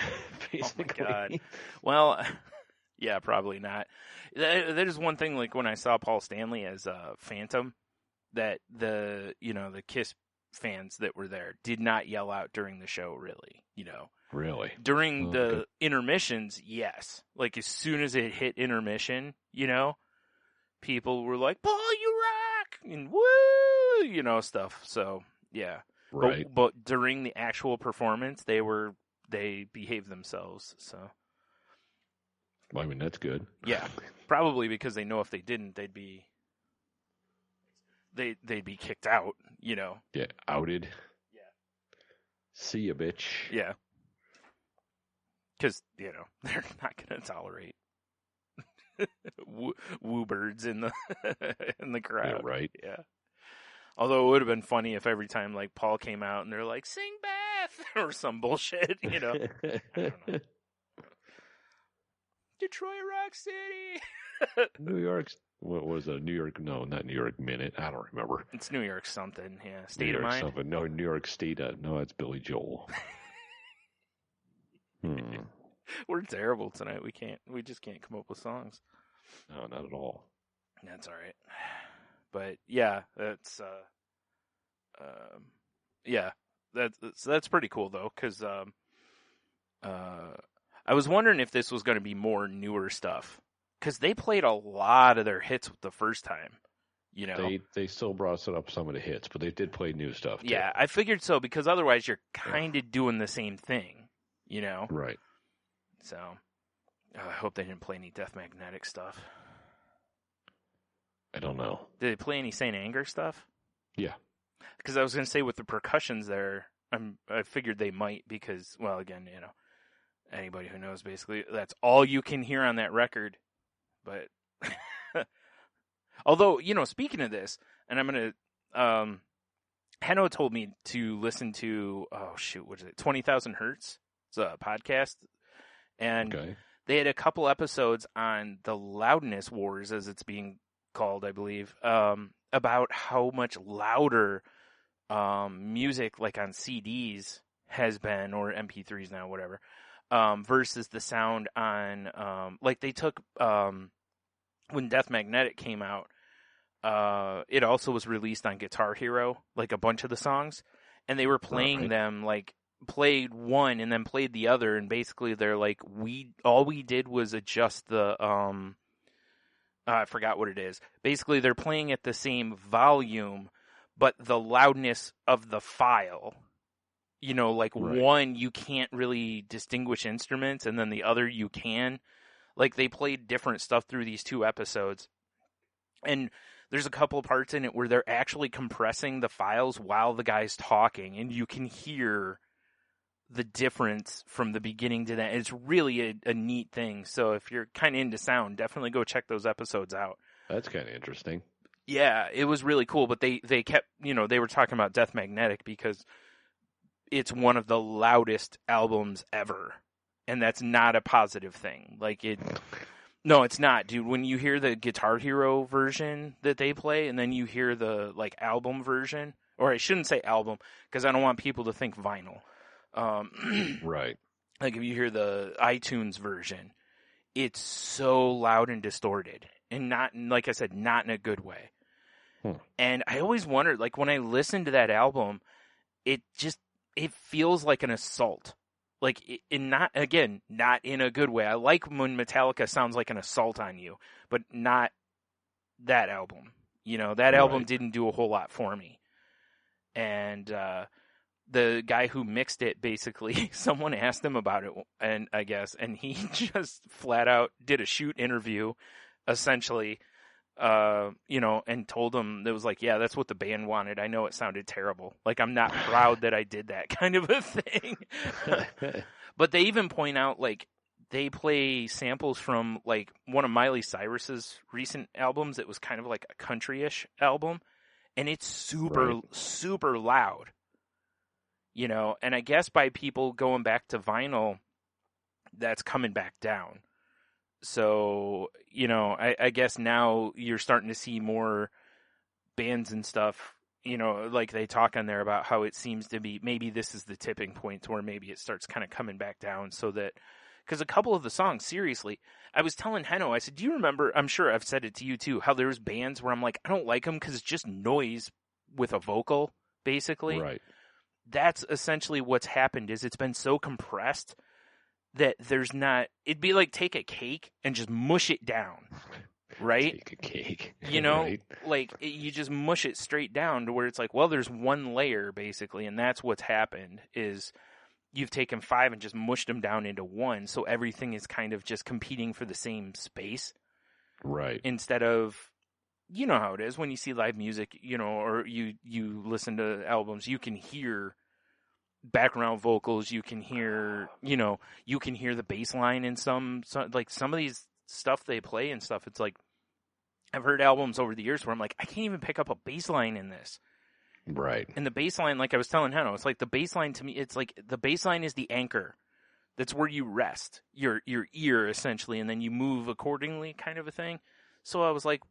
Basically. Oh my God. Well, yeah, probably not. That is one thing, like when I saw Paul Stanley as Phantom, that the Kiss fans that were there did not yell out during the show, really, Really. During Oh, the okay. intermissions, yes. Like as soon as it hit intermission, people were like, Paul, you rock! And woo! Stuff. So, yeah. Right. But during the actual performance, they behaved themselves, so. I mean, that's good. Yeah, probably because they know if they didn't, they'd be kicked out. You know. Yeah, outed. Yeah. See ya, bitch. Yeah. Because they're not going to tolerate woo birds in the in the crowd. Yeah, right. Yeah. Although it would have been funny if every time like Paul came out and they're like, "Sing Beth" or some bullshit. I don't know. Detroit Rock City. New York's, what was it? New York? No, not New York Minute. I don't remember. It's New York something. Yeah, State New of York Mind. Something. No, New York State. No, it's Billy Joel. We're terrible tonight. We just can't come up with songs. No, not at all. That's all right. But yeah, that's that's pretty cool though, because I was wondering if this was going to be more newer stuff, because they played a lot of their hits the first time. They still brought up some of the hits, but they did play new stuff too. Yeah, I figured so, because otherwise you're kind of doing the same thing, Right. So I hope they didn't play any Death Magnetic stuff. I don't know. Did they play any Saint Anger stuff? Yeah. Because I was going to say with the percussions there, I figured they might, because, well, again, anybody who knows, basically, that's all you can hear on that record. But, although, speaking of this, and I'm going to, Henno told me to listen to, what is it, 20,000 Hertz? It's a podcast. And they had a couple episodes on the loudness wars, as it's being called, I believe, about how much louder music, like on CDs, has been, or MP3s now, whatever, versus the sound on, like they took, when Death Magnetic came out, it also was released on Guitar Hero, like a bunch of the songs, and they were playing them, like, played one and then played the other, and basically they're like, all we did was adjust the, I forgot what it is. Basically, they're playing at the same volume, but the loudness of the file, one, you can't really distinguish instruments, and then the other you can. Like, they played different stuff through these two episodes. And there's a couple parts in it where they're actually compressing the files while the guy's talking, and you can hear the difference from the beginning to that. It's really a neat thing. So if you're kind of into sound, definitely go check those episodes out. That's kind of interesting. Yeah, it was really cool. But they kept, they were talking about Death Magnetic because it's one of the loudest albums ever. And that's not a positive thing. No, it's not, dude. When you hear the Guitar Hero version that they play, and then you hear the album version, or I shouldn't say album, because I don't want people to think vinyl. Right. Like if you hear the iTunes version, it's so loud and distorted, and not, like I said, not in a good way. And I always wondered, like when I listen to that album, it feels like an assault. Like, not in a good way. I like when Metallica sounds like an assault on you, but not that album. That album didn't do a whole lot for me. And the guy who mixed it, basically, someone asked him about it, and he just flat out did a shoot interview, essentially, and told him, it was like, yeah, that's what the band wanted. I know it sounded terrible. Like, I'm not proud that I did that kind of a thing. But they even point out, like, they play samples from, like, one of Miley Cyrus's recent albums. It was kind of like a country-ish album, and it's super loud. And I guess by people going back to vinyl, that's coming back down. So, I guess now you're starting to see more bands and stuff, like they talk on there about how it seems to be, maybe this is the tipping point where maybe it starts kind of coming back down, so that, because a couple of the songs, seriously, I was telling Henno, I said, do you remember, I'm sure I've said it to you too, how there's bands where I'm like, I don't like them because it's just noise with a vocal, basically. Right. That's essentially what's happened, is it's been so compressed that there's not, it'd be like take a cake and just mush it down, right? Take a cake. Right? Like you just mush it straight down to where it's like, well, there's one layer basically, and that's what's happened, is you've taken 5 and just mushed them down into 1, so everything is kind of just competing for the same space. Right. Instead of, you know how it is when you see live music, or you listen to albums, you can hear background vocals, you can hear, you can hear the bass line in some of these stuff they play and stuff. It's like, I've heard albums over the years where I'm like, I can't even pick up a bass line in this. Right. And the bass line, like I was telling Heno, it's like the bass line to me, it's like the bass line is the anchor. That's where you rest your ear, essentially, and then you move accordingly, kind of a thing. So I was like,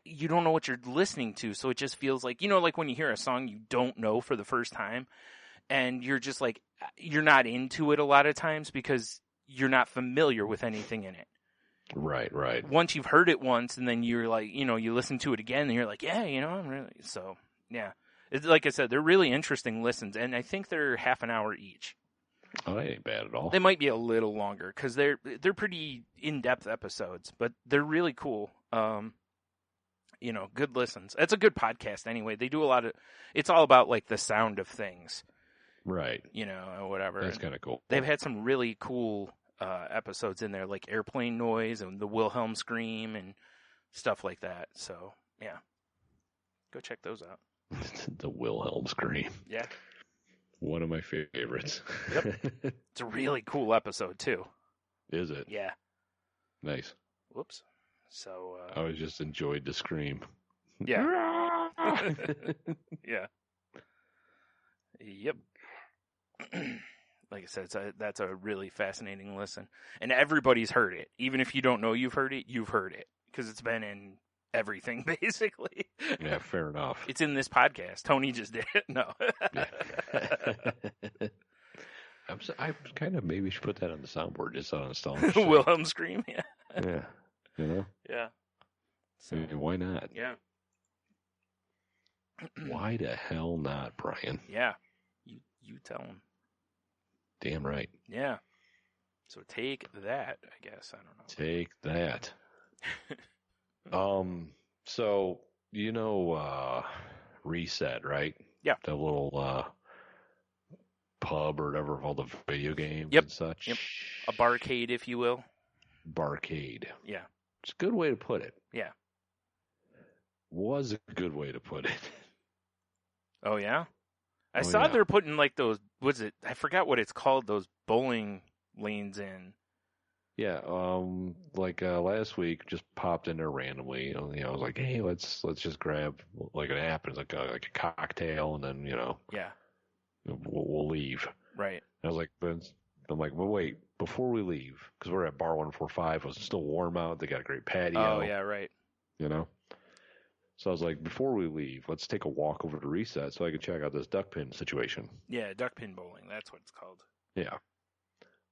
you don't know what you're listening to, so it just feels like, like when you hear a song you don't know for the first time, and you're just like, you're not into it a lot of times because you're not familiar with anything in it. Right. Once you've heard it once, and then you're like, you listen to it again, and you're like, yeah, I'm really, so, yeah. It's, like I said, they're really interesting listens, and I think they're half an hour each. Oh, that ain't bad at all. They might be a little longer, because they're pretty in-depth episodes, but they're really cool. Good listens. It's a good podcast anyway. They do a lot of, it's all about, like, the sound of things. Right. Whatever. That's kind of cool. They've had some really cool episodes in there, like airplane noise and the Wilhelm scream and stuff like that. So, yeah. Go check those out. The Wilhelm scream. Yeah. One of my favorites. Yep. It's a really cool episode, too. Is it? Yeah. Nice. Whoops. So, I always just enjoyed the scream. Yeah. Yeah. Yep. Like I said, that's a really fascinating listen. And everybody's heard it. Even if you don't know you've heard it, because it's been in everything, basically. Yeah, fair enough. It's in this podcast. Tony just did it. No. I kind of maybe should put that on the soundboard just on nostalgia. Wilhelm scream, yeah. Yeah, Yeah. So, I mean, why not? Yeah. Why the hell not, Brian? Yeah. You tell him. Damn right. Yeah. So take that, I guess. I don't know. Take that. So, Reset, right? Yeah. The little pub or whatever of all the video games Yep. and such. Yep. A barcade, if you will. Barcade. Yeah. It's a good way to put it. Yeah. Was a good way to put it. Oh, yeah? I Oh, saw yeah. they're putting like those, I forgot what it's called, those bowling lanes in. Yeah, last week, just popped in there randomly. I was like, hey, let's just grab like an app and like a cocktail, and then Yeah. we'll leave. Right. And I was like, I'm like, well, wait, before we leave, because we're at Bar 145, it was still warm out. They got a great patio. Oh, yeah, right. So I was like, before we leave, let's take a walk over to Reset so I can check out this duck pin situation. Yeah, duck pin bowling. That's what it's called. Yeah.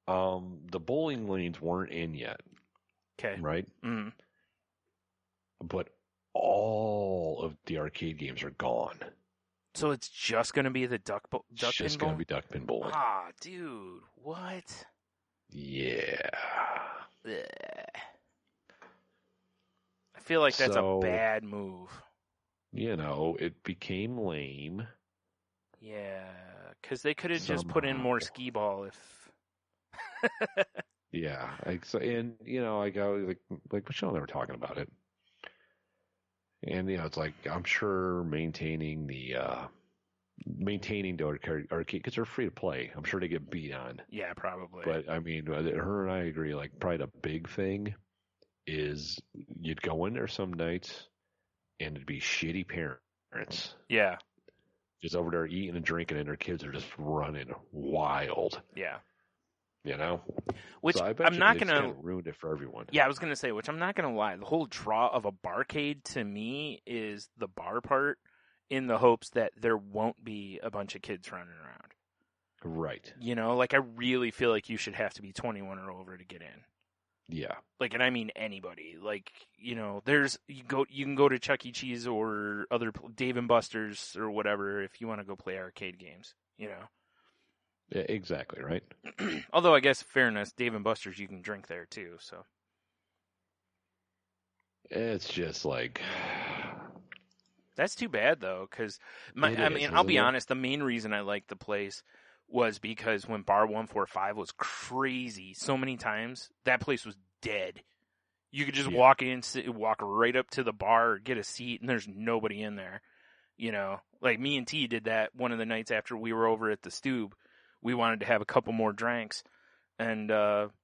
The bowling lanes weren't in yet. Okay. Right? Mm-hmm. But all of the arcade games are gone. So it's just going to be the duck pin It's just going to be duck pin bowling. Ah, dude. What? Yeah. Ugh. I feel like that's So, a bad move. It became lame. Yeah, because they could have just put in more Somehow. skee ball if... Yeah. I go like Michelle and I were talking about it. And, it's like, I'm sure maintaining the arcade, because they're free to play. I'm sure they get beat on. Yeah, probably. But, I mean, her and I agree, like, probably the big thing is you'd go in there some nights and it'd be shitty parents. Yeah. Just over there eating and drinking, and their kids are just running wild. Yeah. Which Which so I bet I'm not going kind to... of ruined it for everyone. Yeah, I was going to say, which I'm not going to lie. The whole draw of a barcade to me is the bar part, in the hopes that there won't be a bunch of kids running around. Right. Like I really feel like you should have to be 21 or over to get in. Yeah. Like, and I mean anybody. Like, there's you can go to Chuck E. Cheese or other Dave and Buster's or whatever if you want to go play arcade games. Yeah, exactly, right? Although I guess fairness, Dave and Buster's you can drink there too. So It's just like that's too bad though, because It is, I'll be isn't it? honest. The main reason I liked the place was because when Bar 145 was crazy so many times, that place was dead. You could just walk in, walk right up to the bar, get a seat, and there's nobody in there. You know, like me and T did that one of the nights after we were over at the Stube. We wanted to have a couple more drinks, and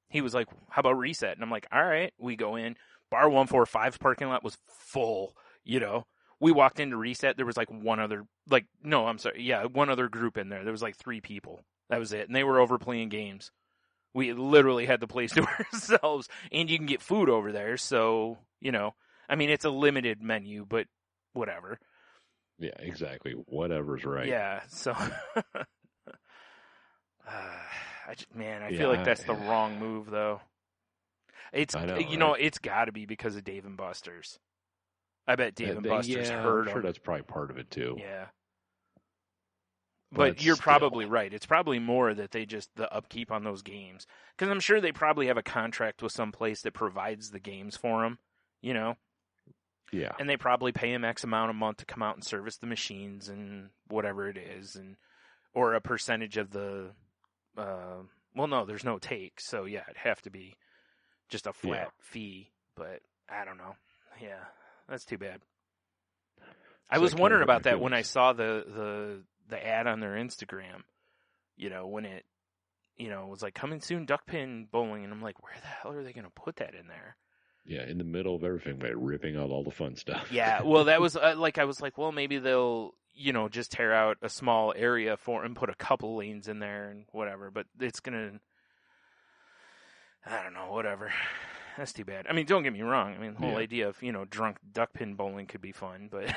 he was like, how about Reset? And I'm like, all right. We go in. Bar 145's parking lot was full, you know. We walked into Reset. There was like one other group in there. There was like 3 people. That was it. And they were over playing games. We literally had the place to ourselves. And you can get food over there. So, you know, I mean, it's a limited menu, but whatever. Yeah, exactly. Whatever's right. Yeah. So, I feel like that's the wrong move, though. It's, it's got to be because of Dave & Buster's. I bet Dave & Buster's heard I'm sure that's probably part of it, too. Yeah. But you're probably right. It's probably more that the upkeep on those games. Because I'm sure they probably have a contract with some place that provides the games for them, you know? Yeah. And they probably pay him X amount a month to come out and service the machines and whatever it is. Or a percentage of the... well, no, there's no take. So, yeah, it'd have to be just a flat fee. But I don't know. Yeah. That's too bad. I was wondering about that when I saw the ad on their Instagram, you know, when it, you know, was like coming soon duck pin bowling. And I'm like, where the hell are they going to put that in there? Yeah, in the middle of everything by ripping out all the fun stuff. Yeah, well, that was I was like, well, maybe they'll, you know, just tear out a small area for and put a couple lanes in there and whatever. But it's going to, I don't know, whatever. That's too bad. I mean, don't get me wrong. I mean, the whole idea of, you know, drunk duck pin bowling could be fun, but...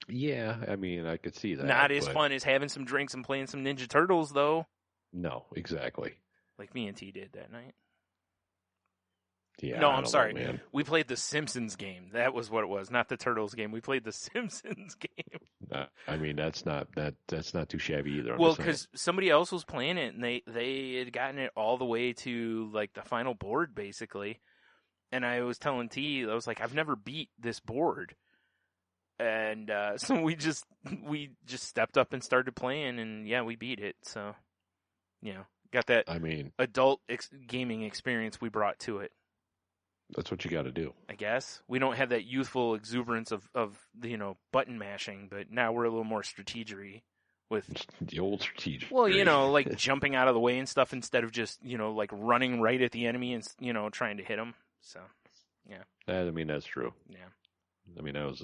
Yeah, I mean, I could see that. Not as fun as having some drinks and playing some Ninja Turtles, though. No, exactly. Like me and T did that night. Yeah. No, I'm sorry. Man. We played the Simpsons game. That was what it was, not the Turtles game. We played the Simpsons game. I mean, that's not too shabby either. Well, because somebody else was playing it, and they had gotten it all the way to like the final board, basically. And I was telling T, I was like, I've never beat this board. And so we just stepped up and started playing, and yeah, we beat it. So, you know, got that. I mean, adult gaming experience we brought to it. That's what you got to do. I guess we don't have that youthful exuberance of the, you know, button mashing, but now we're a little more strategery with the old strategic. Well, you know, like jumping out of the way and stuff instead of just, you know, like running right at the enemy and, you know, trying to hit them. So, yeah. I mean, that's true. Yeah. I mean, that was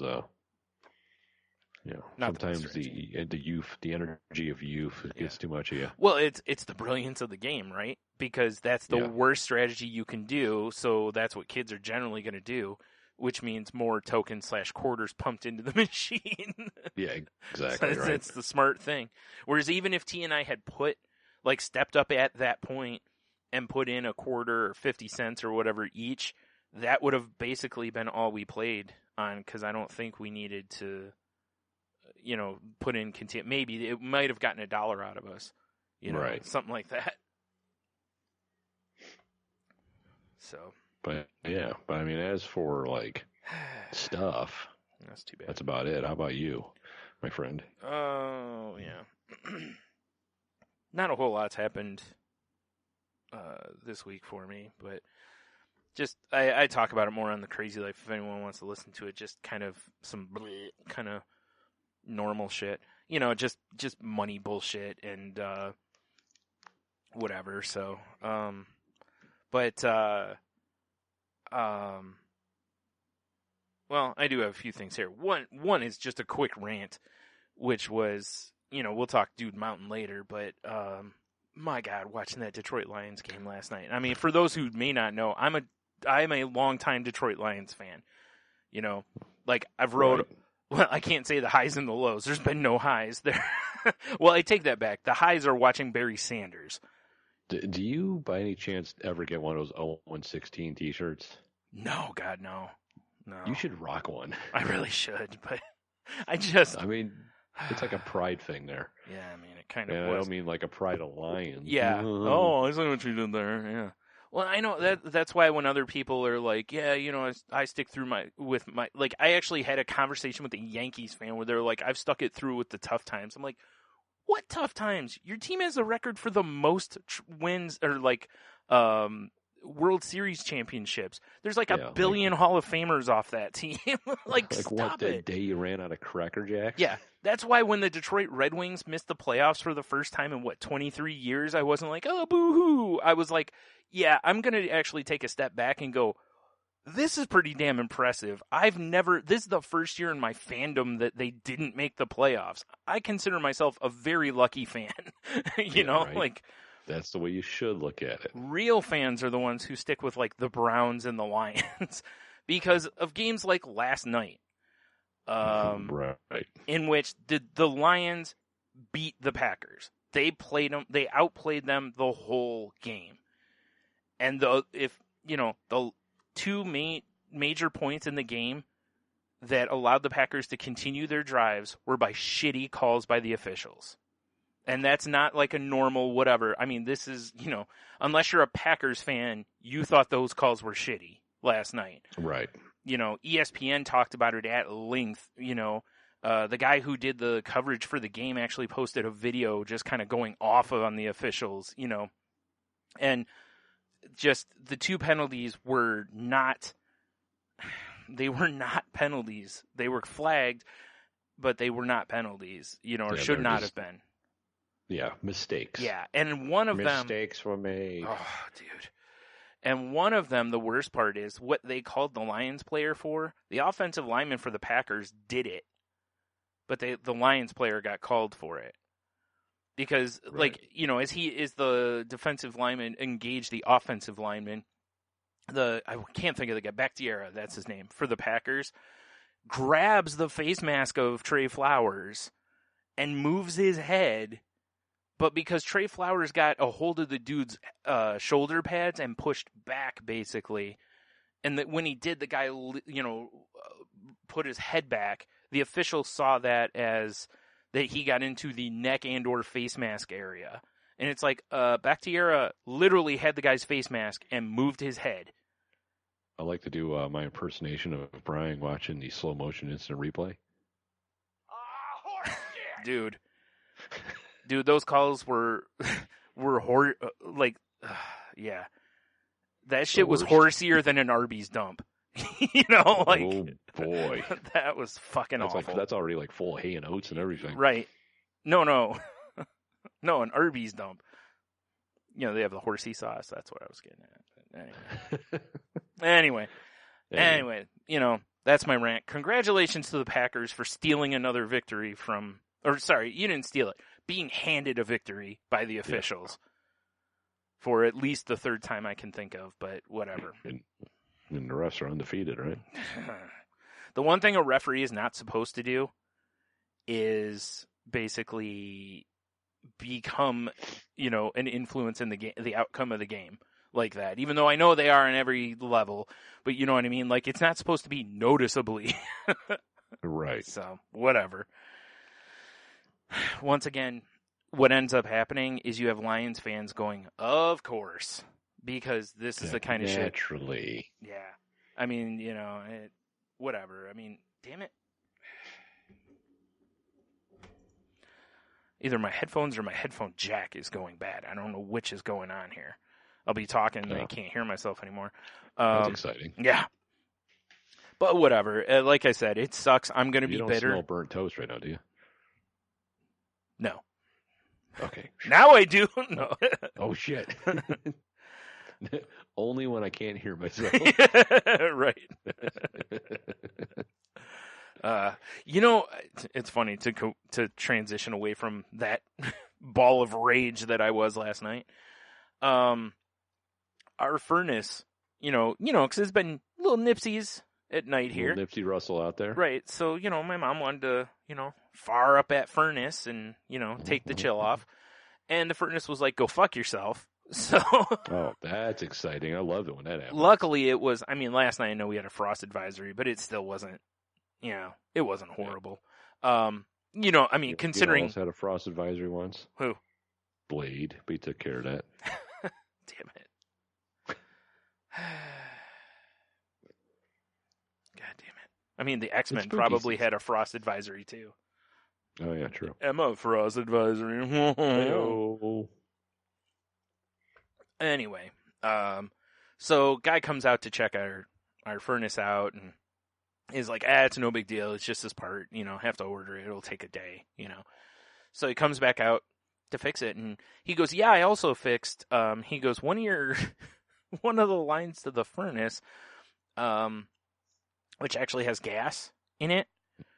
you know, sometimes the energy of youth gets too much of you. Well, it's the brilliance of the game, right? Because that's the worst strategy you can do. So that's what kids are generally going to do, which means more tokens / quarters pumped into the machine. Yeah, exactly. So it's the smart thing. Whereas even if T and I had stepped up at that point and put in a quarter or 50 cents or whatever each, that would have basically been all we played on, because I don't think we needed to, you know, put in maybe it might have gotten $1 out of us, you know, something like that. So, but I mean, as for like stuff, that's too bad. That's about it. How about you, my friend? Oh yeah, not a whole lot's happened this week for me, but just I talk about it more on the Crazy Life if anyone wants to listen to it. Just kind of some kind of normal shit, you know, just money bullshit and whatever. So, well, I do have a few things here. One is just a quick rant, which was, you know, we'll talk Dude Mountain later, but my God, watching that Detroit Lions game last night. I mean, for those who may not know, I'm a longtime Detroit Lions fan. You know, like I've rode. Well, I can't say the highs and the lows. There's been no highs there. Well, I take that back. The highs are watching Barry Sanders. Do you, by any chance, ever get one of those 0-16 T-shirts? No, God, no. You should rock one. I really should, but I mean, it's like a pride thing there. Yeah, I mean, it kind of was. I don't mean like a pride of lions. Yeah. Oh, I see what you did there. Yeah. Well, I know that's why when other people are like, yeah, you know, I stick through with my, like, I actually had a conversation with a Yankees fan where they're like, I've stuck it through with the tough times. I'm like, What tough times? Your team has a record for the most wins or World Series championships. There's like a billion Hall of Famers off that team. like stop what the it. day you ran out of Cracker Jacks? Yeah, that's why when the Detroit Red Wings missed the playoffs for the first time in 23 years, I wasn't like, oh, boo-hoo. I was like, yeah, I'm going to actually take a step back and go, this is pretty damn impressive. This is the first year in my fandom that they didn't make the playoffs. I consider myself a very lucky fan. you know, right. like. That's the way you should look at it. Real fans are the ones who stick with like the Browns and the Lions because of games like last night. Right. In which the Lions beat the Packers. They outplayed them the whole game. And the two major points in the game that allowed the Packers to continue their drives were by shitty calls by the officials. And that's not like a normal whatever. I mean, this is, unless you're a Packers fan, you thought those calls were shitty last night. Right. ESPN talked about it at length. The guy who did the coverage for the game actually posted a video just kind of going off on the officials, and just the two penalties were not penalties. They were flagged, but they were not penalties, or should not have been. Yeah, mistakes. Yeah, and one of them... Mistakes were made. Oh, dude. And one of them, the worst part is, what they called the Lions player for, the offensive lineman for the Packers did it, but the Lions player got called for it. Because, right. as the defensive lineman engaged the offensive lineman, I can't think of the guy, Bakhtiari, that's his name, for the Packers, grabs the face mask of Trey Flowers and moves his head. But because Trey Flowers got a hold of the dude's shoulder pads and pushed back, basically, and that when he did, the guy, put his head back, the official saw that as that he got into the neck and or face mask area. And it's like, Bakhtiari literally had the guy's face mask and moved his head. I like to do my impersonation of Brian watching the slow motion instant replay. Dude, those calls were yeah. That shit was horsier than an Arby's dump. Oh boy. That was fucking awful. That's already like full hay and oats and everything. Right. No. No, an Arby's dump. They have the horsey sauce. That's what I was getting at. Anyway, that's my rant. Congratulations to the Packers for stealing another victory you didn't steal it. Being handed a victory by the officials for at least the third time I can think of, but whatever. And the refs are undefeated, right? The one thing a referee is not supposed to do is basically become, an influence in the game, the outcome of the game like that. Even though I know they are on every level, but you know what I mean? Like, it's not supposed to be noticeably. Right. So, whatever. Once again, what ends up happening is you have Lions fans going, of course, because this is the kind of shit. Naturally. Yeah. I mean, whatever. I mean, damn it. Either my headphones or my headphone jack is going bad. I don't know which is going on here. I'll be talking and I can't hear myself anymore. That's exciting. Yeah. But whatever. Like I said, it sucks. I'm going to be bitter. You don't smell burnt toast right now, do you? No. Okay. Now I do. No. Oh, shit. Only when I can't hear myself. Right. It's funny to transition away from that ball of rage that I was last night. Our furnace, because there's been little nipsies at night here. Little Nipsey Russell out there. Right. So, my mom wanted to, fire up that furnace and, take the chill off. And the furnace was like, go fuck yourself. So. Oh, that's exciting. I love it when that happens. Luckily it was, last night I know we had a frost advisory, but it still wasn't, it wasn't horrible. Considering. You know who else had a frost advisory once? Who? Blade. We took care of that. Damn it. God damn it. The X-Men probably had a frost advisory too. Oh yeah, true. Emma Frost Advisory. Heyo. Anyway, so guy comes out to check our furnace out and is like, it's no big deal. It's just this part, have to order it. It'll take a day, So he comes back out to fix it, and he goes, yeah, I also fixed, he goes, one of the lines to the furnace, which actually has gas in it.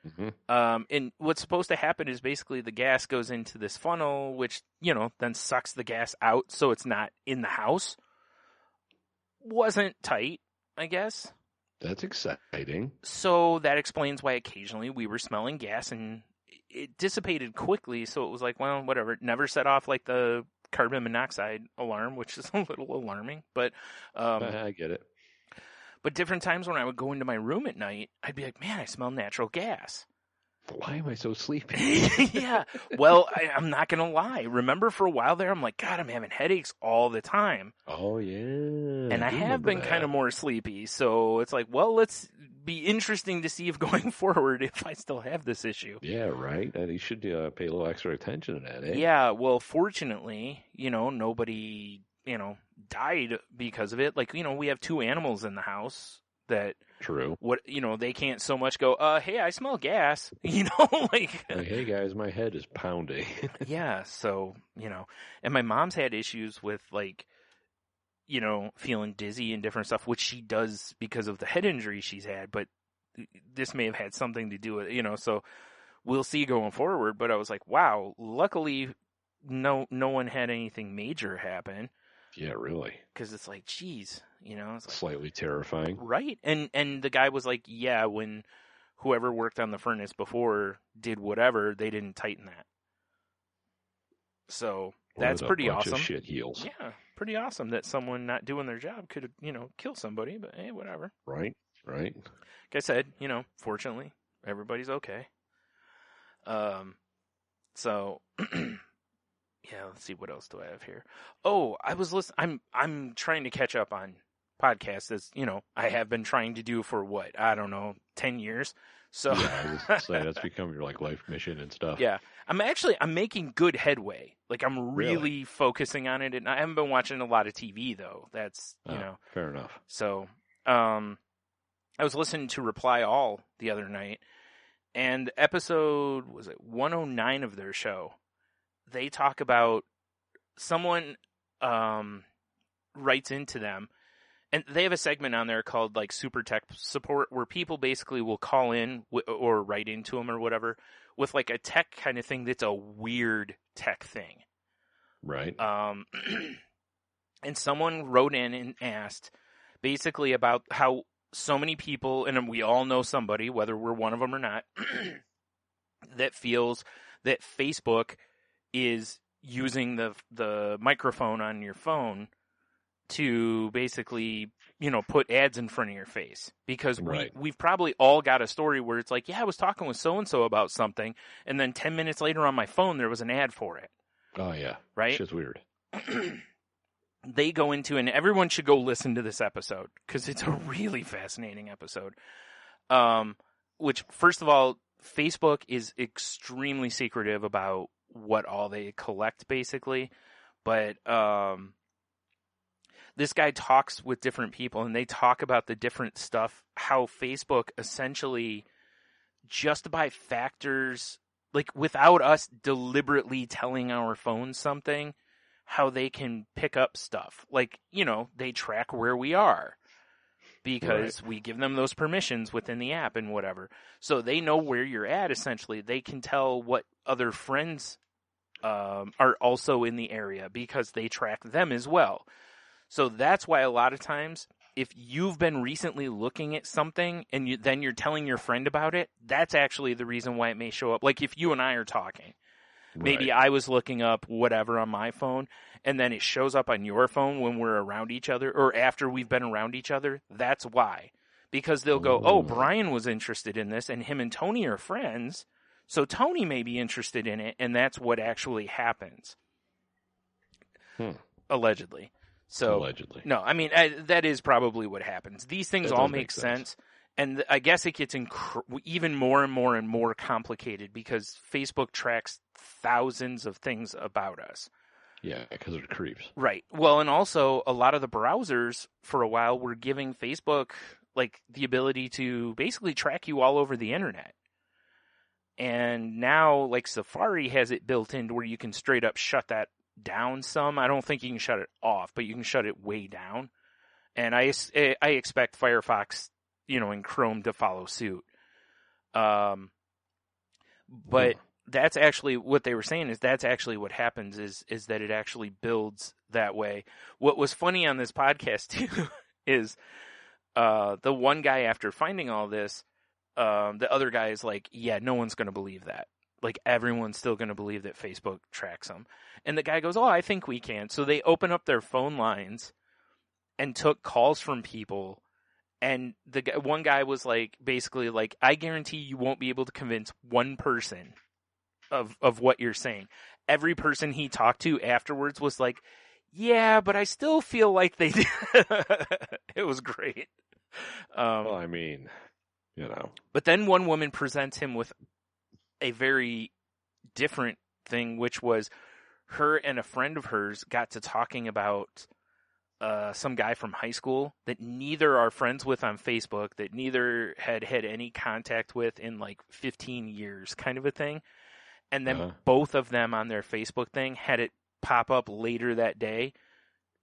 Mm-hmm. And what's supposed to happen is basically the gas goes into this funnel, which, then sucks the gas out so it's not in the house. Wasn't tight, I guess. That's exciting. So that explains why occasionally we were smelling gas, and it dissipated quickly, so it was like, well, whatever. It never set off like the carbon monoxide alarm, which is a little alarming, but I get it. But different times when I would go into my room at night, I'd be like, man, I smell natural gas. Why am I so sleepy? Yeah. Well, I'm not going to lie. Remember for a while there, I'm like, God, I'm having headaches all the time. Oh, yeah. And I have been kind of more sleepy. So it's like, well, let's be interesting to see if going forward, if I still have this issue. Yeah, right. And you should pay a little extra attention to that, eh? Yeah. Well, fortunately, nobody, died because of it. Like, we have 2 animals in the house that... True. They can't so much go, hey, I smell gas, like, hey guys, my head is pounding. yeah. So, and my mom's had issues with like, feeling dizzy and different stuff, which she does because of the head injury she's had, but this may have had something to do with it, so we'll see going forward. But I was like, wow, luckily no one had anything major happen. Yeah, really. Because it's like, geez, it's like, slightly terrifying. Right. And the guy was like, yeah, when whoever worked on the furnace before did whatever, they didn't tighten that. So that's pretty awesome. Of shit heels. Yeah, pretty awesome that someone not doing their job could, kill somebody, but hey, whatever. Right. Like I said, fortunately, everybody's okay. So yeah, let's see, what else do I have here? Oh, I was listening. I'm trying to catch up on podcasts, as I have been trying to do for 10 years. So yeah, I was gonna say that's become your like life mission and stuff. Yeah, I'm making good headway. Like I'm really focusing on it, and I haven't been watching a lot of TV though. That's fair enough. So, I was listening to Reply All the other night, and episode 109 of their show. They talk about someone writes into them, and they have a segment on there called like Super Tech Support, where people basically will call in or write into them or whatever with like a tech kind of thing that's a weird tech thing. Right. And someone wrote in and asked basically about how so many people, and we all know somebody, whether we're one of them or not, that feels that Facebook is using the microphone on your phone to basically, put ads in front of your face. Because we've probably all got a story where it's like, yeah, I was talking with so-and-so about something, and then 10 minutes later on my phone, there was an ad for it. Oh, yeah. Right? Shit's weird. They go into, and everyone should go listen to this episode, because it's a really fascinating episode. Which, first of all, Facebook is extremely secretive about what all they collect, basically. But this guy talks with different people, and they talk about the different stuff, how Facebook essentially, just by factors, like without us deliberately telling our phones something, how they can pick up stuff. Like, they track where we are because we give them those permissions within the app and whatever. So they know where you're at, essentially. They can tell what other friends are also in the area because they track them as well. So that's why a lot of times, if you've been recently looking at something and then you're telling your friend about it, that's actually the reason why it may show up. Like if you and I are talking, maybe I was looking up whatever on my phone, and then it shows up on your phone when we're around each other or after we've been around each other. That's why. Because they'll go, oh, Brian was interested in this, and him and Tony are friends, so Tony may be interested in it, and that's what actually happens. Allegedly. So, allegedly. No, I mean, that is probably what happens. These things all make sense. And I guess it gets even more and more and more complicated because Facebook tracks thousands of things about us. Yeah, because they're creeps. Right. Well, and also a lot of the browsers for a while were giving Facebook like the ability to basically track you all over the internet. And now like Safari has it built in where you can straight up shut that down some. I don't think you can shut it off, but you can shut it way down. And I expect Firefox, and Chrome to follow suit. But that's actually what they were saying is that's actually what happens is that it actually builds that way. What was funny on this podcast too is the one guy after finding all this, the other guy is like, yeah, no one's going to believe that. Like everyone's still going to believe that Facebook tracks them. And the guy goes, oh, I think we can. So they open up their phone lines and took calls from people. And one guy was like, basically like, I guarantee you won't be able to convince one person of what you're saying. Every person he talked to afterwards was like, yeah, but I still feel like they did. It was great. Well, I mean, But then one woman presents him with a very different thing, which was her and a friend of hers got to talking about some guy from high school that neither are friends with on Facebook, that neither had any contact with in like 15 years kind of a thing. And then both of them on their Facebook thing had it pop up later that day.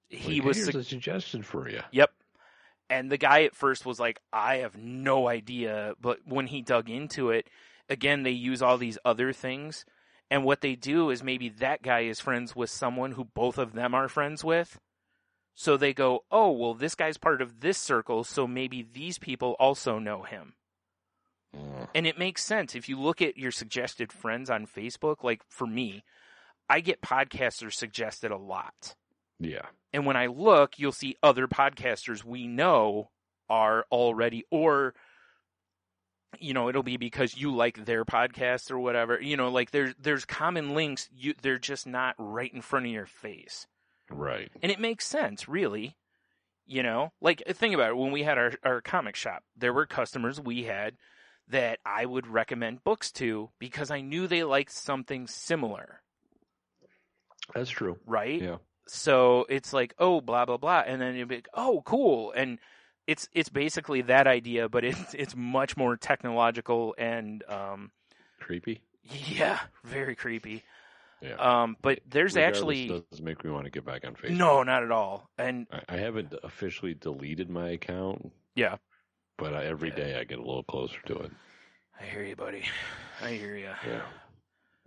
Here's a suggestion for you. Yep. And the guy at first was like, I have no idea. But when he dug into it, again, they use all these other things. And what they do is maybe that guy is friends with someone who both of them are friends with. So they go, oh, well, this guy's part of this circle, so maybe these people also know him. And it makes sense. If you look at your suggested friends on Facebook, like for me, I get podcasters suggested a lot. Yeah. And when I look, you'll see other podcasters we know are already, or, it'll be because you like their podcast or whatever. Like there's common links. They're just not right in front of your face. Right. And it makes sense, really. Like think about it. When we had our comic shop, there were customers we had that I would recommend books to because I knew they liked something similar. That's true. Right? Yeah. So it's like, oh, blah, blah, blah. And then you'd be like, oh, cool. And it's basically that idea, but it's much more technological and creepy. Yeah, very creepy. Yeah. But there's actually doesn't make me want to get back on Facebook. No, not at all. And I haven't officially deleted my account. Yeah. But every day I get a little closer to it. I hear you, buddy. I hear you. Yeah.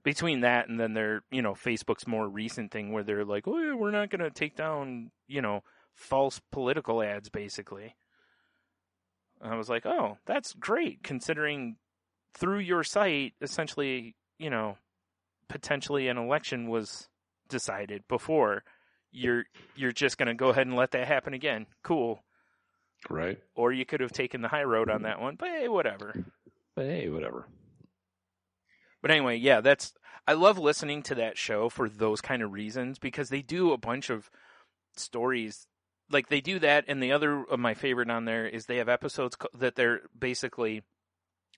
Between that and then Facebook's more recent thing where they're like, oh, yeah, we're not going to take down, false political ads, basically. And I was like, oh, that's great, considering through your site, essentially, potentially an election was decided before. You're just going to go ahead and let that happen again. Cool. Right. Or you could have taken the high road on that one, but hey, whatever. But anyway, yeah, I love listening to that show for those kind of reasons because they do a bunch of stories. Like they do that, and the other of my favorite on there is they have episodes that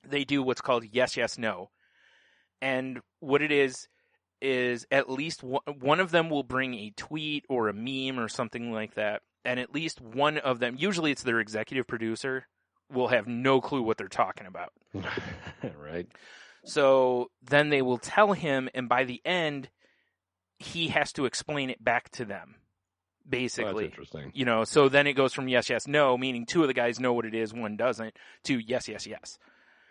they do what's called Yes, Yes, No. And what it is at least one of them will bring a tweet or a meme or something like that. And at least one of them, usually it's their executive producer, will have no clue what they're talking about. Right. So then they will tell him, and by the end, he has to explain it back to them, basically. Oh, that's interesting. So then it goes from yes, yes, no, meaning two of the guys know what it is, one doesn't, to yes, yes, yes.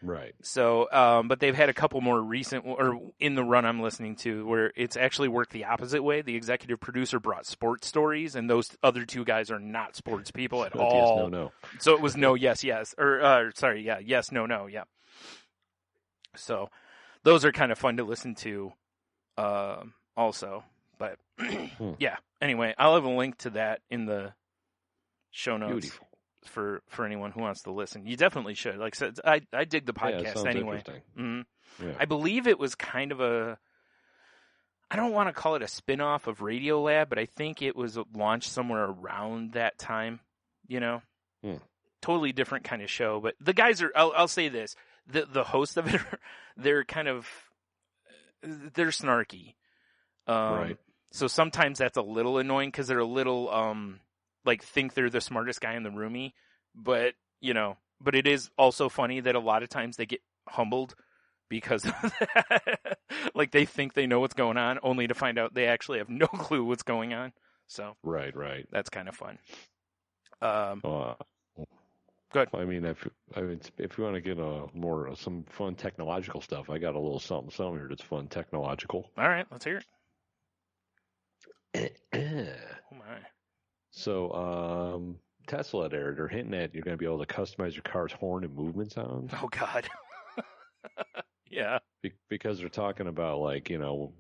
Right. So, but they've had a couple more recent, or in the run I'm listening to, where it's actually worked the opposite way. The executive producer brought sports stories, and those other two guys are not sports people at all. Yes, no. So it was no, yes, yes, or sorry, yeah, yes, no, no, yeah. So those are kind of fun to listen to, also. But yeah. Anyway, I'll have a link to that in the show notes. Beautiful. For anyone who wants to listen. You definitely should. Like I said, I dig the podcast anyway. Mm-hmm. Yeah. I believe it was kind of I don't want to call it a spin-off of Radiolab, but I think it was launched somewhere around that time, totally different kind of show. But the guys are, I'll say this, the hosts of it, they're snarky. Right. So sometimes that's a little annoying because they're a little, like think they're the smartest guy in the roomie, but it is also funny that a lot of times they get humbled because of that. Like they think they know what's going on only to find out they actually have no clue what's going on. So Right. that's kind of fun. Good. I mean, if you want to get some fun technological stuff, I got a little something here that's fun technological. All right, let's hear it. Oh my. So, Tesla, they're hinting at you're going to be able to customize your car's horn and movement sounds. Oh God. Yeah. Because they're talking about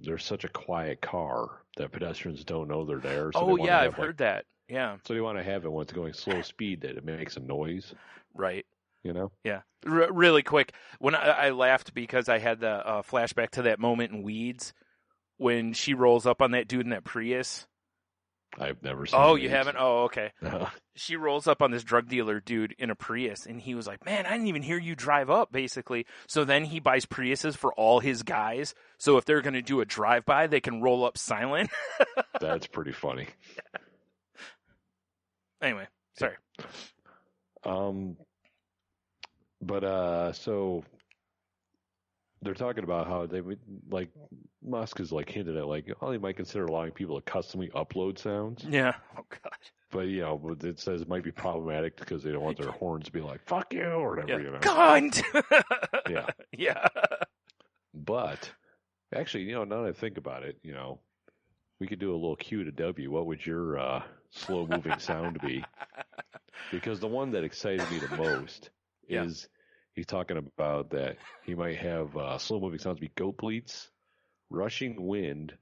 they're such a quiet car that pedestrians don't know they're there. So I've heard that. Yeah. So they want to have it when it's going slow speed that it makes a noise. Right. Yeah. Really quick. When I laughed because I had the flashback to that moment in Weeds when she rolls up on that dude in that Prius. I've never seen Oh, you haven't? Oh, okay. No. She rolls up on this drug dealer dude in a Prius, and he was like, man, I didn't even hear you drive up, basically. So then he buys Priuses for all his guys, so if they're going to do a drive-by, they can roll up silent. That's pretty funny. Anyway, sorry. So they're talking about how they would, Musk is hinted at they might consider allowing people to customly upload sounds. Yeah. Oh God. But it says it might be problematic because they don't want their horns to be like "fuck you" or whatever. Cunt. Yeah. Yeah. But actually, now that I think about it, we could do a little Q to W. What would your slow moving sound be? Because the one that excited me the most is he's talking about that he might have slow moving sounds be goat bleats, rushing wind,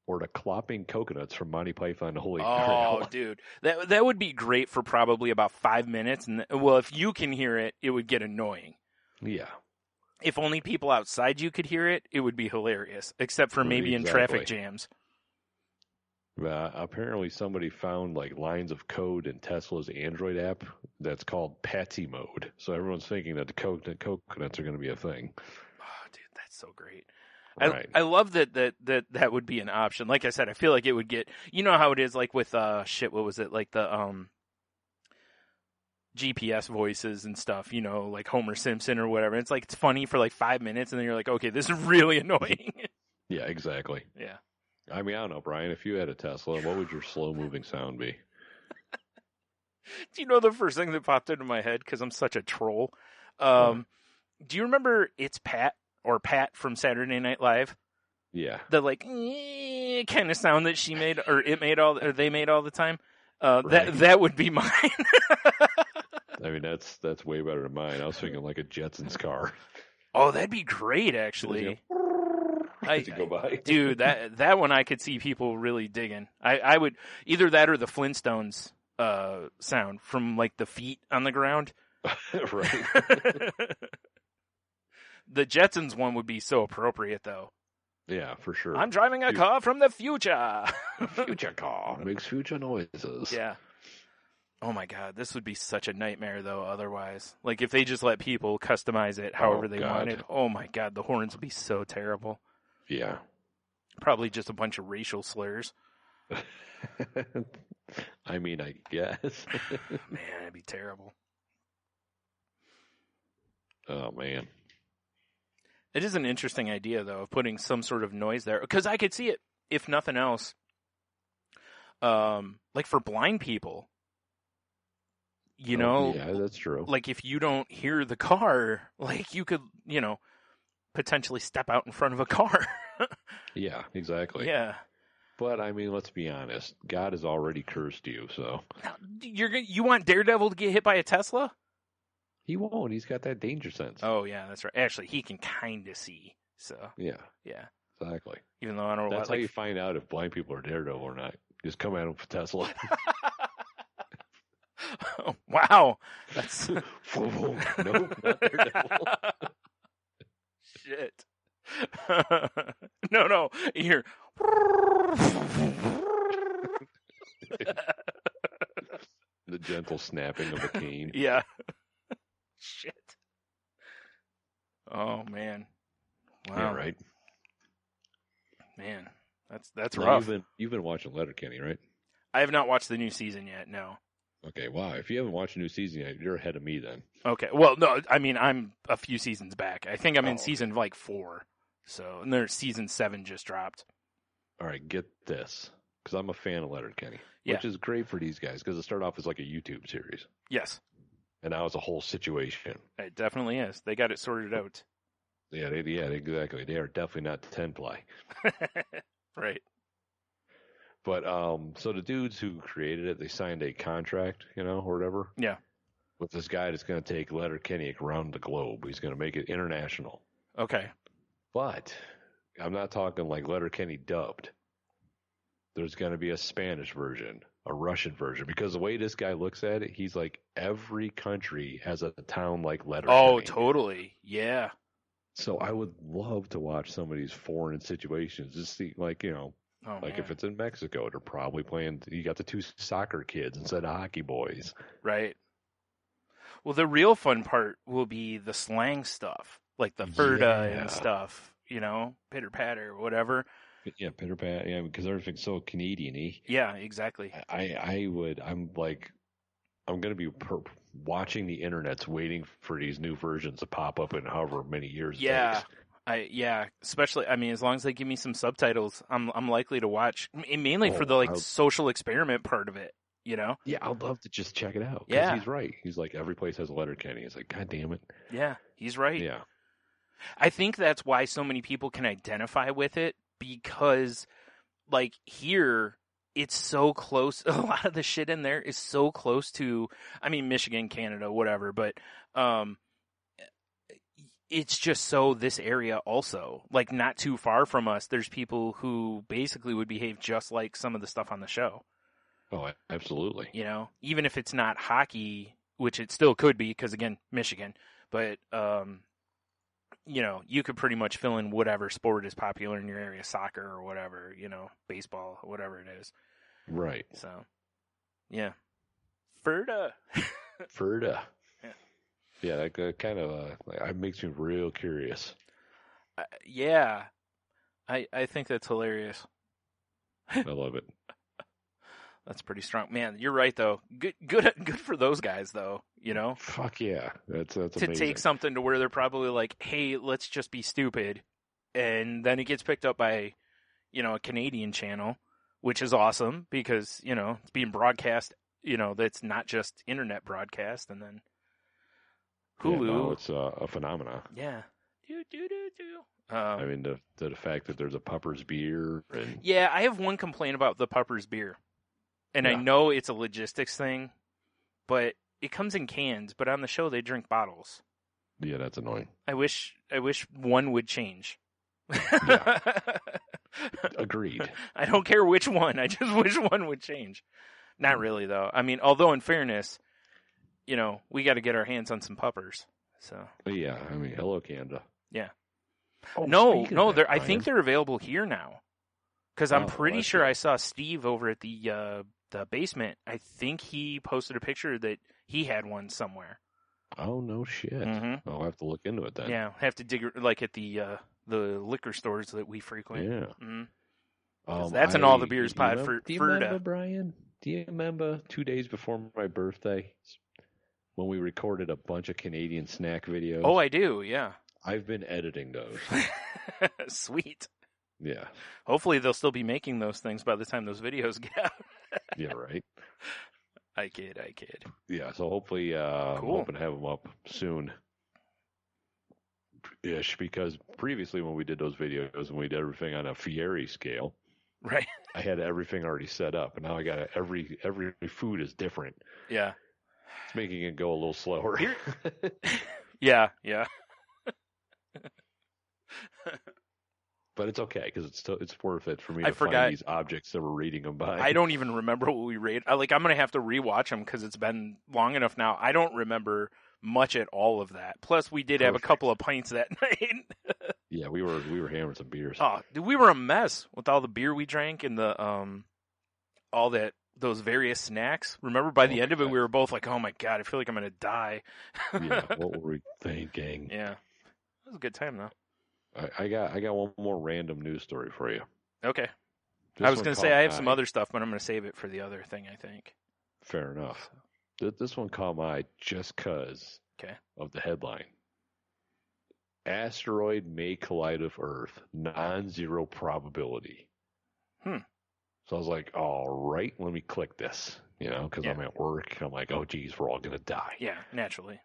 or the clopping coconuts from Monty Python and the Holy Grail. Oh, dude. That would be great for probably about 5 minutes. And if you can hear it, it would get annoying. Yeah. If only people outside you could hear it, it would be hilarious. Except for maybe in traffic jams. Apparently somebody found lines of code in Tesla's Android app that's called Patsy mode. So everyone's thinking that the coconuts are going to be a thing. Oh, dude, that's so great. Right. I love that would be an option. Like I said, I feel like it would get, how it is with what was it? The GPS voices and stuff, like Homer Simpson or whatever. It's it's funny for 5 minutes and then you're like, okay, this is really annoying. Yeah, exactly. Yeah. I mean, I don't know, Brian, if you had a Tesla, what would your slow moving sound be? Do you know the first thing that popped into my head? Because I'm such a troll. Do you remember It's Pat or Pat from Saturday Night Live? Yeah. The kind of sound that she made or they made all the time. Right. That would be mine. I mean, that's way better than mine. I was thinking like a Jetsons car. Oh, that'd be great, actually. Go by. Dude, that one I could see people really digging. I would either that or the Flintstones sound from the feet on the ground. Right. The Jetsons one would be so appropriate, though. Yeah, for sure. I'm driving a car from the future. Future car makes future noises. Yeah. Oh my God, this would be such a nightmare, though. Otherwise, if they just let people customize it however they wanted. Oh my God, the horns would be so terrible. Yeah. Probably just a bunch of racial slurs. I mean, I guess. Man, that'd be terrible. Oh, man. It is an interesting idea, though, of putting some sort of noise there. Because I could see it, if nothing else, for blind people. Yeah, that's true. If you don't hear the car, you could, potentially step out in front of a car. Yeah, exactly. Yeah. But I mean, let's be honest. God has already cursed you, so. You want Daredevil to get hit by a Tesla? He won't. He's got that danger sense. Oh yeah, that's right. Actually, he can kind of see. So. Yeah. Yeah. Exactly. Even though I don't know. That's how you find out if blind people are Daredevil or not. Just come at them with Tesla. Oh, wow. That's. No, not Daredevil. Shit. No. Here. The gentle snapping of a cane. Yeah. Oh man. Wow. Yeah, right. Man, that's Now, rough. You've been watching Letterkenny, right? I have not watched the new season yet. No. Okay, wow. If you haven't watched a new season yet, you're ahead of me then. Okay. Well, no. I mean, I'm a few seasons back. I think I'm in okay. season like 4. So, and there's season 7 just dropped. All right, get this, because I'm a fan of Letterkenny, Yeah. which is great for these guys because it started off as like a YouTube series, Yes, and now it's a whole situation. it definitely is. They got it sorted out. Yeah, exactly. They are definitely not 10-ply. Right. But so the dudes who created it, they signed a contract, or whatever. Yeah. With this guy that's going to take Letterkenny around the globe. He's going to make it international. Okay. But I'm not talking like Letterkenny dubbed. There's going to be a Spanish version, a Russian version, because the way this guy looks at it, he's like every country has a town like Letterkenny. Oh, totally. Yeah. So I would love to watch some of these foreign situations. Just see, like, Oh, like man. if it's in Mexico, they're probably playing. You got the 2 soccer kids instead of hockey boys. Right. Well, the real fun part will be the slang stuff, like the Ferda Yeah. and stuff, pitter patter, whatever. Yeah, pitter pat. Yeah, because everything's so Canadian-y. Yeah, exactly. I'm going to be watching the internets, waiting for these new versions to pop up in however many years. Yeah. It takes. Especially, I mean, as long as they give me some subtitles, I'm likely to watch, mainly for the I'll- social experiment part of it, Yeah, I'd love to just check it out. 'Cause Yeah. he's right. He's like, every place has a Letterkenny. It's like, God damn it. Yeah, he's right. Yeah. I think that's why so many people can identify with it, because, like, here, it's so close. A lot of the shit in there is so close to, I mean, Michigan, Canada, whatever, but it's just so this area also. Like, not too far from us, there's people who basically would behave just like some of the stuff on the show. Oh, absolutely. Even if it's not hockey, which it still could be, because, again, Michigan, but you could pretty much fill in whatever sport is popular in your area, soccer or whatever, baseball, whatever it is. Right. So, yeah. Ferda. Ferda. Yeah. Yeah, that kind of it makes me real curious. Yeah. I think that's hilarious. I love it. That's pretty strong. Man, you're right, though. Good for those guys, though, Fuck yeah. That's to amazing. take something to where they're probably like, hey, let's just be stupid. And then it gets picked up by, a Canadian channel, which is awesome because, it's being broadcast, that's not just internet broadcast. And then Hulu. Yeah, no, it's a phenomenon. Yeah. I mean, the fact that there's a Pupper's beer and Yeah, I have one complaint about the Pupper's beer. And I Yeah. know it's a logistics thing, but it comes in cans, but on the show they drink bottles. yeah, that's annoying. I wish one would change. Agreed. I don't care which one. I just wish one would change. Not really, though. I mean, although in fairness, we got to get our hands on some puppers. So But yeah, I mean, hello, Canada. yeah. Oh, No, speaking of that, I think Brian, they're available here now. Because I'm Oh, pretty that's sure good. I saw Steve over at the basement. I think he posted a picture that he had one somewhere. Oh no shit. Mhm. I'll have to look into it then. Yeah, have to dig like at the liquor stores that we frequent. Yeah. Mhm. 'Cause that's an All the Beers pod for Do you Ferda. remember, Brian? Do you remember 2 days before my birthday when we recorded a bunch of Canadian snack videos? Oh, I do. Yeah. I've been editing those. Sweet. Yeah. Hopefully they'll still be making those things by the time those videos get out. Yeah, right. I kid. Yeah, so hopefully I'm Cool. hoping to have them up soon. Ish, because previously when we did those videos and we did everything on a Fieri scale, Right. I had everything already set up, and now I got every food is different. Yeah. It's making it go a little slower. Here- Yeah. But it's okay because it's worth it for me I to forgot. find these objects that we're reading them by. I don't even remember what we rated. I'm going to have to rewatch them because it's been long enough now. I don't remember much at all of that. Plus, we did have a Perfect. couple of pints that night. Yeah, we were hammering some beers. Oh, dude, we were a mess with all the beer we drank and the all those various snacks. Remember, by the Oh, end of it, God. we were both like, "Oh my god, I feel like I'm going to die." Yeah, what were we thinking? Yeah. was a good time though. I got one more random news story for you. Okay. This I was one going to say caught I have some my- other stuff, but I'm going to save it for the other thing, I think. Fair enough. This one caught my eye just because Okay. of the headline. Asteroid may collide with Earth, non-zero probability. Hmm. So I was like, all right, let me click this, because Yeah. I'm at work. I'm like, oh, geez, we're all going to die. Yeah, naturally.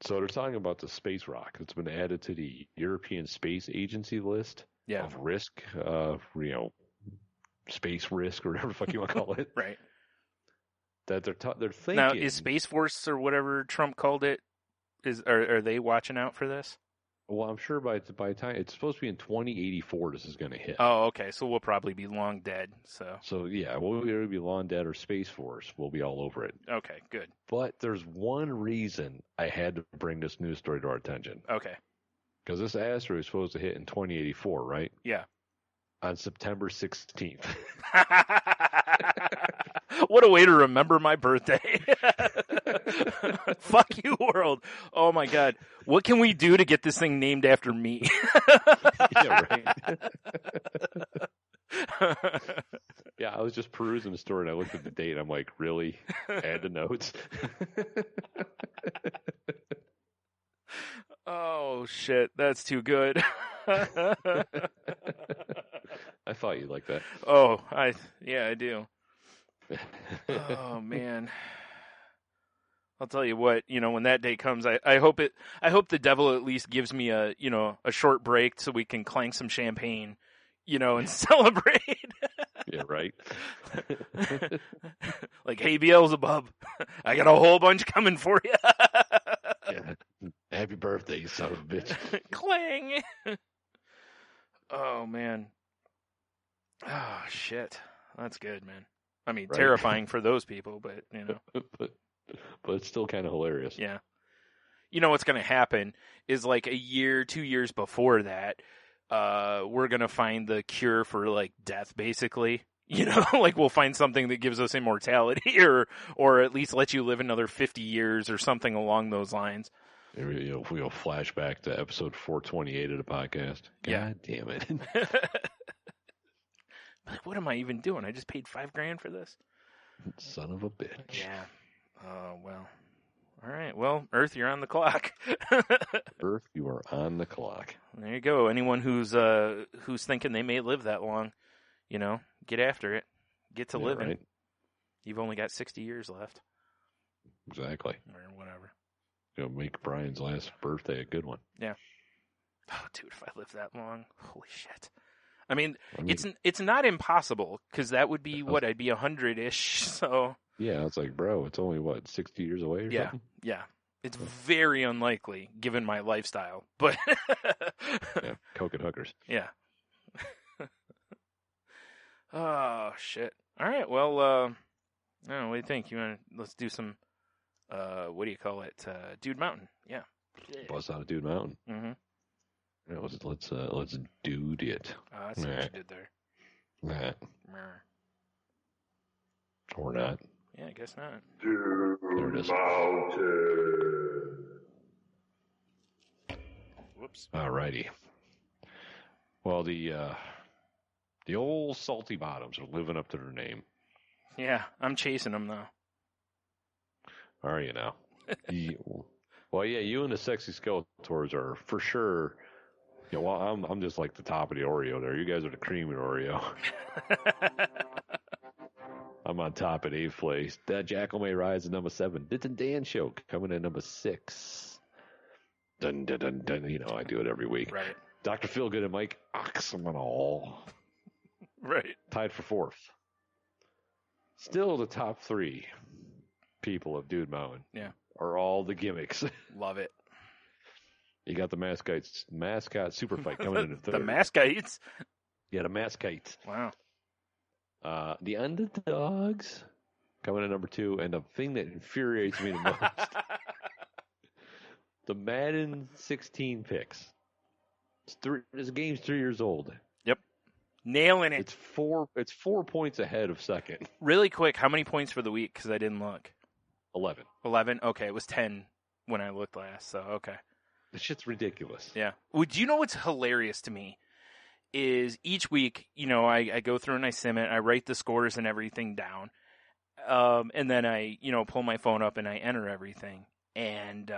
So they're talking about the space rock that's been added to the European Space Agency list Yeah. of risk, space risk or whatever the fuck you want to call it. Right. That they're thinking. Now, is Space Force or whatever Trump called it, are they watching out for this? Well, I'm sure by the time it's supposed to be in 2084, this is going to hit. Oh, okay. So we'll probably be long dead. So yeah, we'll either be Lawn Dead or Space Force. We'll be all over it. Okay, good. But there's one reason I had to bring this news story to our attention. Okay. Because this asteroid is supposed to hit in 2084, right? Yeah. On September 16th. What a way to remember my birthday. Fuck you, world. Oh my God. What can we do to get this thing named after me? Yeah, right. Yeah, I was just perusing the story and I looked at the date. I'm like, really? Add the notes. Oh shit, that's too good. I thought you'd like that. Oh, I do. Oh man. I'll tell you what, when that day comes, I hope the devil at least gives me a short break so we can clank some champagne, and celebrate. Yeah, right. Like, hey, Beelzebub, I got a whole bunch coming for you. Yeah. Happy birthday, you son of a bitch. Clang. Oh man. Oh shit. That's good, man. I mean, Right. terrifying for those people, but But it's still kind of hilarious. yeah. What's going to happen is like a year, 2 years before that, we're going to find the cure for like death, basically. Like we'll find something that gives us immortality or at least let you live another 50 years or something along those lines. If we'll flash back to episode 428 of the podcast. God Yeah. damn it. Like, what am I even doing? I just paid $5,000 for this. Son of a bitch. Yeah. Oh, well. All right. Well, Earth, you're on the clock. Earth, you are on the clock. There you go. Anyone who's thinking they may live that long, get after it. Get to Yeah, living. right? You've only got 60 years left. Exactly. Or whatever. Make Brian's last birthday a good one. Yeah. Oh, dude, if I live that long, holy shit. I mean it's not impossible, because that would be what, I'd be 100-ish, so. Yeah, it's like, bro, it's only, 60 years away or Yeah, something? yeah. It's very unlikely, given my lifestyle, but. Yeah, coke and hookers. Yeah. Oh, shit. All right, well, I don't know, what do you think? Let's do some, what do you call it? Dude Mountain, yeah. Bust out a Dude Mountain. Mm-hmm. Yeah, let's dude it. I see what you did there. Nah, Mer. or not. Yeah, I guess not. There it is. Whoops. Alrighty. Well, the old Salty Bottoms are living up to their name. Yeah, I'm chasing them, though. Are you now? Well, yeah, you and the Sexy Skeletors are for sure. Yeah, well, I'm just like the top of the Oreo there. You guys are the cream of Oreo. I'm on top at 8th place. That Jackal May Rise at number 7. Dit and Dan Show coming in number 6. Dun dun dun dun. I do it every week. Right. Dr. Feelgood and Mike Oxmanall Right. tied for 4th. Still the top 3 people of Dude Mountain. Yeah. Are all the gimmicks. Love it. You got the mascot super fight coming in the 3rd. The mascots. Yeah, the mascots. Wow. The underdogs coming in number 2, and the thing that infuriates me the most, the Madden 16 picks. This game's 3 years old. Yep. Nailing it. It's 4 points ahead of second. Really quick, how many points for the week? Because I didn't look. 11. 11? Okay, it was 10 when I looked last, so okay. This shit's ridiculous. Yeah. Well, do you know what's hilarious to me? Is each week, I go through and I sim it, I write the scores and everything down. And then I, pull my phone up and I enter everything. And,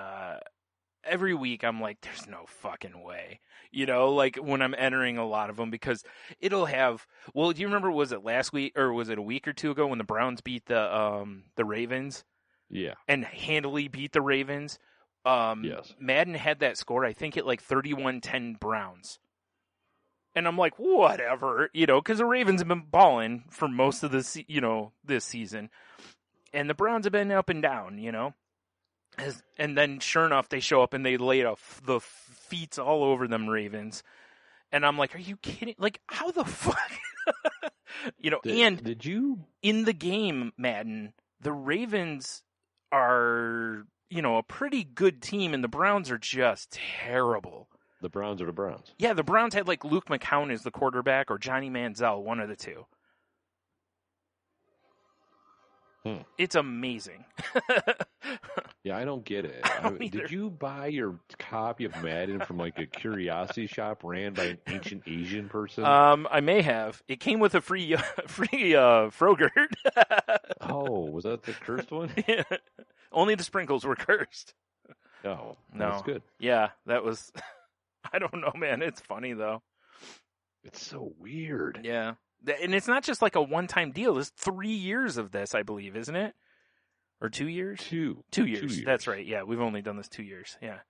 every week I'm like, there's no fucking way, like when I'm entering a lot of them, because it'll have, well, do you remember, was it last week or was it a week or two ago when the Browns beat the Ravens? Yeah. And handily beat the Ravens. Yes. Madden had that score, I think, at like 31-10 Browns. And I'm like, whatever, because the Ravens have been balling for most of this season. And the Browns have been up and down, And then, sure enough, they show up and they lay the feet all over them Ravens. And I'm like, are you kidding? Like, how the fuck? Did you? In the game, Madden, the Ravens are, a pretty good team, and the Browns are just terrible. The Browns are the Browns. Yeah, the Browns had like Luke McCown as the quarterback or Johnny Manziel, one of the two. It's amazing. Yeah, I don't get it. Did you buy your copy of Madden from like a curiosity shop ran by an ancient Asian person? I may have. It came with a free Frogurt. Oh, was that the cursed one? Yeah. Only the sprinkles were cursed. No, No. That's good. Yeah, that was... I don't know, man. It's funny, though. It's so weird. Yeah. And it's not just like a one-time deal. It's 3 years of this, I believe, isn't it? Or 2 years? 2 years. 2 years. That's right. Yeah, we've only done this 2 years. Yeah.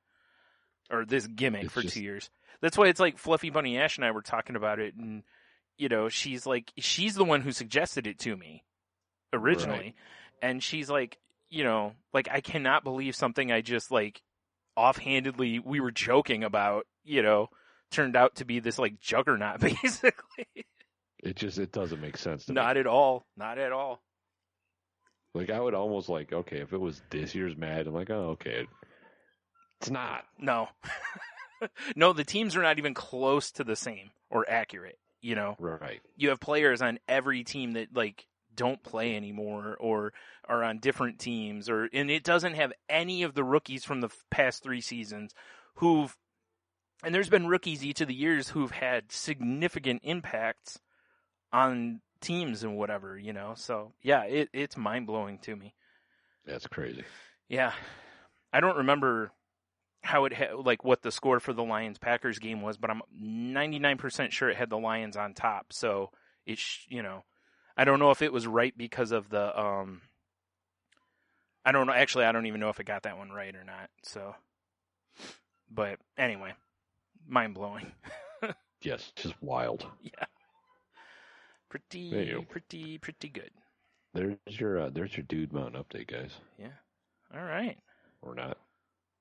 Or this gimmick for just... 2 years. That's why it's like Fluffy Bunny Ash and I were talking about it, and, she's the one who suggested it to me originally. Right. And she's like, I cannot believe something I just, offhandedly, we were joking about, turned out to be this, juggernaut, basically. It doesn't make sense to me. Not at all. Not at all. Like, I would almost okay, if it was this year's Madden, I'm like, oh, okay. It's not. No. No, the teams are not even close to the same or accurate, Right. You have players on every team that, don't play anymore or are on different teams, and it doesn't have any of the rookies from the past 3 seasons and there's been rookies each of the years who've had significant impacts on teams and whatever, so yeah, it's mind blowing to me. That's crazy. Yeah. I don't remember how what the score for the Lions-Packers game was, but I'm 99% sure it had the Lions on top. So I don't know if it was right because of the, I don't know. Actually, I don't even know if it got that one right or not. So, but anyway, mind blowing. Yes, just wild. Yeah. Pretty good. There's your Dude Mountain update, guys. Yeah. All right. Or not.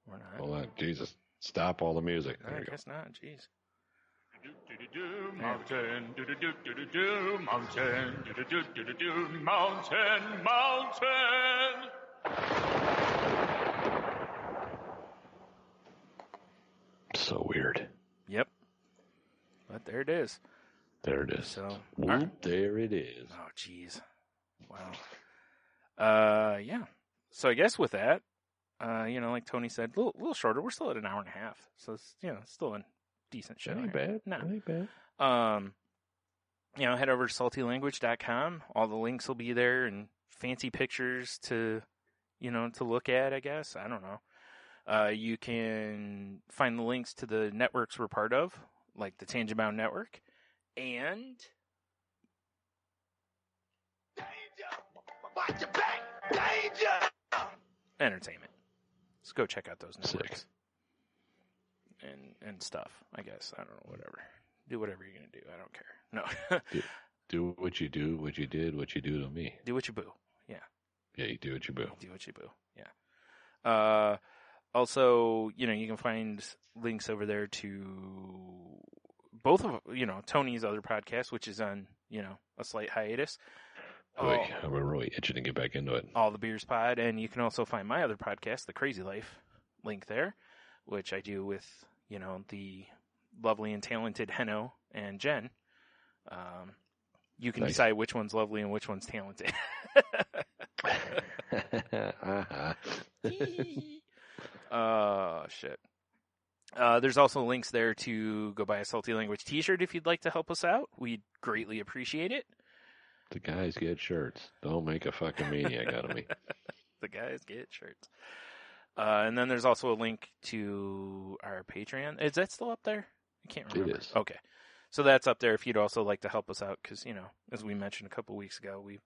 We're not. Hold on. Jesus. Stop all the music. No, There I you go. guess not. Jeez. Mountain, mountain, mountain. So weird. Yep. But there it is. There it is. So, Whoop, there it is. oh, jeez. Wow. Yeah. So I guess with that, like Tony said, a little shorter. We're still at an hour and a half. So it's, still a decent show. That ain't here. bad. No. That ain't bad. Head over to saltylanguage.com. All the links will be there and fancy pictures to look at, I guess. I don't know. You can find the links to the networks we're part of, like the Tangent Bound Network, and Watch your back, danger! entertainment. Let's go check out those networks. Sick. And stuff, I guess. I don't know, whatever. Do whatever you're going to do. I don't care. No. Do what you do, what you did, what you do to me. Do what you boo. Yeah. Yeah, you do what you boo. Do what you boo. Yeah. Also, you can find links over there to both of, Tony's other podcast, which is on, a slight hiatus. Boy, I'm really itching to get back into it. All the Beers Pod. And you can also find my other podcast, The Crazy Life, link there, which I do with, the lovely and talented Henno and Jen. You can decide which one's lovely and which one's talented. Uh-huh. Shit. There's also links there to go buy a Salty Language t-shirt if you'd like to help us out. We'd greatly appreciate it. The guys get shirts. Don't make a fucking maniac out of me. The guys get shirts. And then there's also a link to our Patreon. Is that still up there? I can't remember. It is. Okay. So that's up there if you'd also like to help us out because, as we mentioned a couple weeks ago, we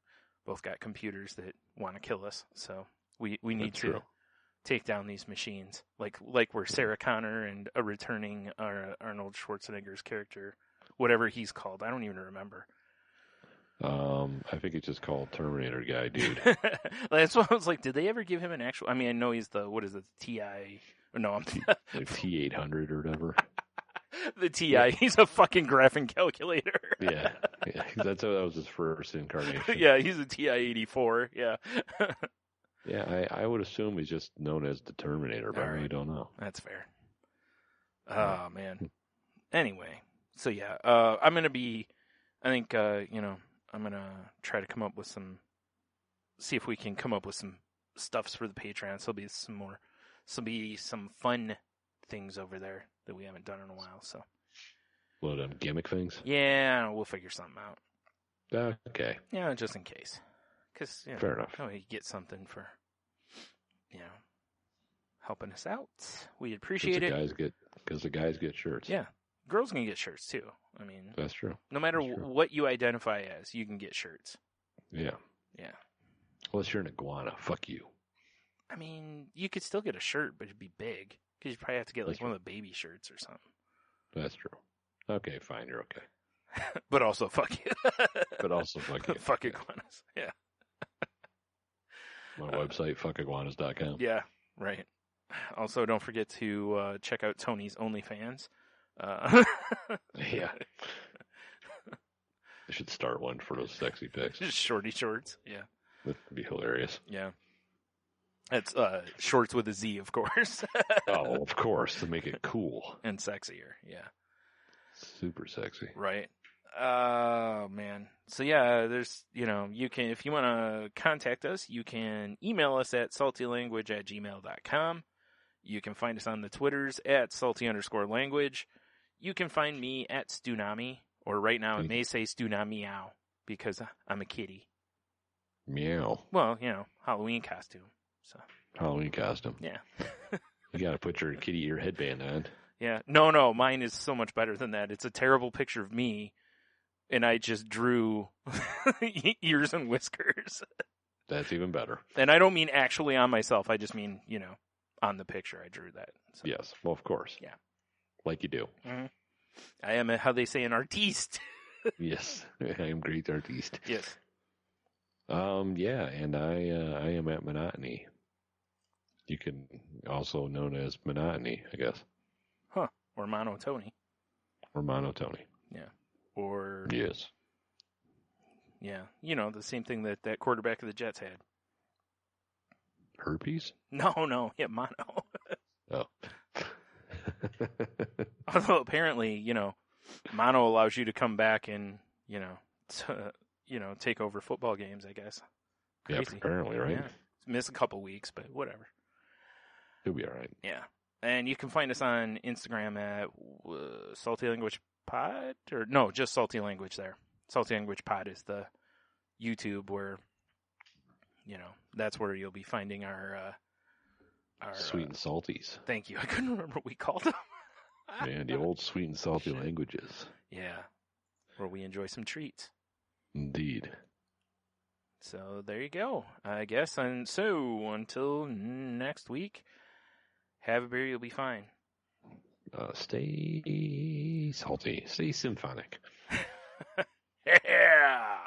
both got computers that want to kill us. So we need That's to true. take down these machines. Like we're Sarah Connor and a returning Arnold Schwarzenegger's character, whatever he's called. I don't even remember. I think it's just called Terminator guy, dude. That's what I was like. Did they ever give him an actual? I mean, I know he's what is it? TI? No, I'm Like T800 or whatever. the TI. He's a fucking graphing calculator. Yeah. That was his first incarnation. Yeah, he's a TI-84. Yeah. Yeah, I would assume he's just known as the Terminator, but I really don't know. That's fair. Oh, man. Anyway, so yeah, I'm going to be, I think, I'm going to try to come up with see if we can come up with some stuffs for the Patreon. So there'll be some fun things over there that we haven't done in a while, so. What, gimmick things? Yeah, we'll figure something out. Okay. Yeah, just in case. Because, Fair enough. you get something for, helping us out. We appreciate it. Because the guys get shirts. Yeah. Girls can get shirts, too. I mean, That's true. no matter That's true. what you identify as, you can get shirts. Yeah. Yeah. Unless you're an iguana. Fuck you. I mean, you could still get a shirt, but it'd be big. Because you'd probably have to get, That's one of the baby shirts or something. That's true. Okay, fine. You're okay. But also, fuck you. But also, fuck you. Fuck iguanas. Yeah. My website, fuckiguanas.com. Yeah, right. Also, don't forget to check out Tony's OnlyFans. Yeah. I should start one for those sexy pics. Just shorty shorts. Yeah. That'd be hilarious. Yeah. It's shorts with a Z, of course. Oh, of course, to make it cool. And sexier, yeah. Super sexy. Right. Oh, man. So, yeah, there's, you can, if you want to contact us, you can email us at saltylanguage@gmail.com. You can find us on the Twitters at salty_language. You can find me at Stunami, or right now it may say Stunamiao, because I'm a kitty. Meow. Well, Halloween costume. So Halloween costume. yeah. You gotta put your kitty ear headband on. Yeah. No, mine is so much better than that. It's a terrible picture of me, and I just drew ears and whiskers. That's even better. And I don't mean actually on myself. I just mean, on the picture I drew that. So. Yes, well, of course. Yeah. Like you do. Mm-hmm. I am, how they say, an artiste. Yes, I am great artiste. Yes. Yeah, and I am at Monotony. You can also known as Monotony, I guess. Huh. Or Mono Tony. Or Monotony. Yeah. Or. Yes. Yeah. The same thing that quarterback of the Jets had. Herpes? No. Yeah, mono. Oh. Although apparently, mono allows you to come back and, take over football games, I guess. Yeah, Crazy. apparently, right? Yeah. Miss a couple weeks, but whatever. He'll be all right. Yeah. And you can find us on Instagram at Salty Language Pod, or no, just Salty Language there. Salty Language Pod is the YouTube where, that's where you'll be finding our Sweet and salties. Thank you. I couldn't remember what we called them. Man, the old sweet and salty languages. Yeah. Where we enjoy some treats. Indeed. So there you go, I guess. And so until next week, have a beer, you'll be fine. Stay salty. Stay symphonic. Yeah.